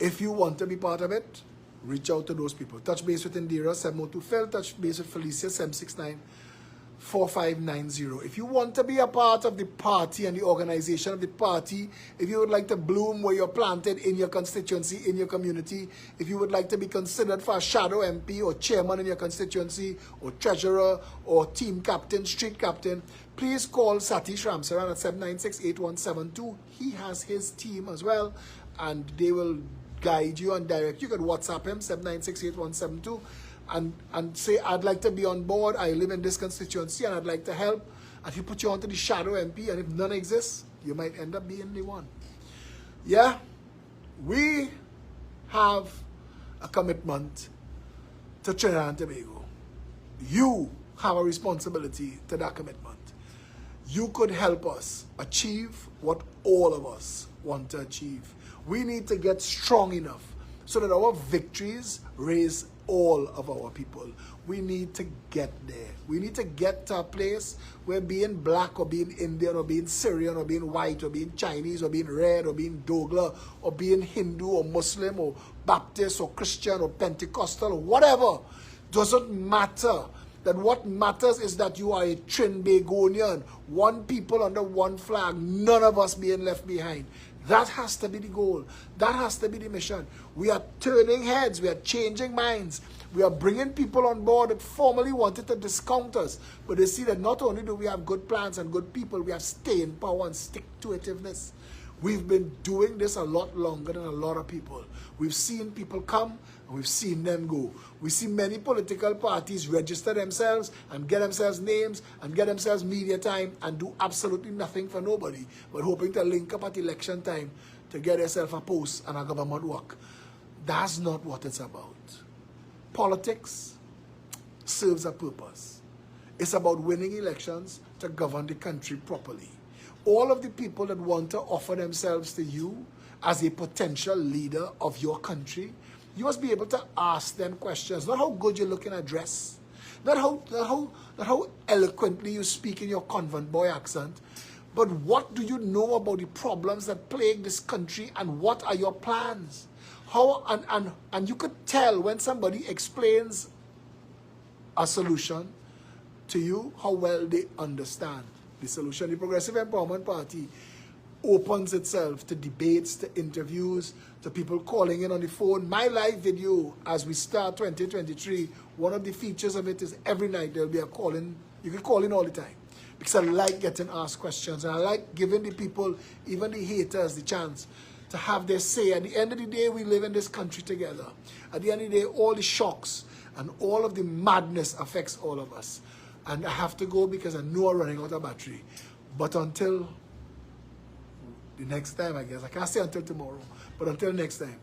if you want to be part of it, reach out to those people. Touch base with Indira, 702-PHIL. Touch base with Felicia, 769-4590. If you want to be a part of the party and the organization of the party, if you would like to bloom where you're planted in your constituency, in your community, if you would like to be considered for a shadow MP or chairman in your constituency, or treasurer, or team captain, street captain, please call Satish Ramsaran at 796-8172. He has his team as well, and they will guide you and direct. You can WhatsApp him, 796-8172. And say, I'd like to be on board, I live in this constituency and I'd like to help. And he put you onto the shadow MP, and if none exists, you might end up being the one. Yeah, we have a commitment to Trinidad and Tobago. You have a responsibility to that commitment. You could help us achieve what all of us want to achieve. We need to get strong enough so that our victories raise all of our people. We need to get there. We need to get to a place where being black or being Indian or being Syrian or being white or being Chinese or being red or being Douglas or being Hindu or Muslim or Baptist or Christian or Pentecostal or whatever, doesn't matter. That what matters is that you are a Trinbagonian, one people under one flag, none of us being left behind. That has to be the goal. That has to be the mission. We are turning heads. We are changing minds. We are bringing people on board that formerly wanted to discount us. But they see that not only do we have good plans and good people, we have staying power and stick-to-itiveness. We've been doing this a lot longer than a lot of people. We've seen people come and we've seen them go. We see many political parties register themselves and get themselves names and get themselves media time and do absolutely nothing for nobody, but hoping to link up at election time to get yourself a post and a government work. That's not what it's about. Politics serves a purpose. It's about winning elections to govern the country properly. All of the people that want to offer themselves to you as a potential leader of your country, you must be able to ask them questions. Not how good you look in a dress, not how eloquently you speak in your convent boy accent, but what do you know about the problems that plague this country and what are your plans? And you could tell when somebody explains a solution to you how well they understand the solution. The Progressive Empowerment Party opens itself to debates, to interviews, to people calling in on the phone. My live video as we start 2023, one of the features of it is every night there'll be a call-in. You can call in all the time because I like getting asked questions and I like giving the people, even the haters, the chance to have their say. At the end of the day, we live in this country together. At the end of the day, all the shocks and all of the madness affects all of us. And I have to go because I know I'm running out of battery. But until the next time, I guess. I can't say until tomorrow. But until next time,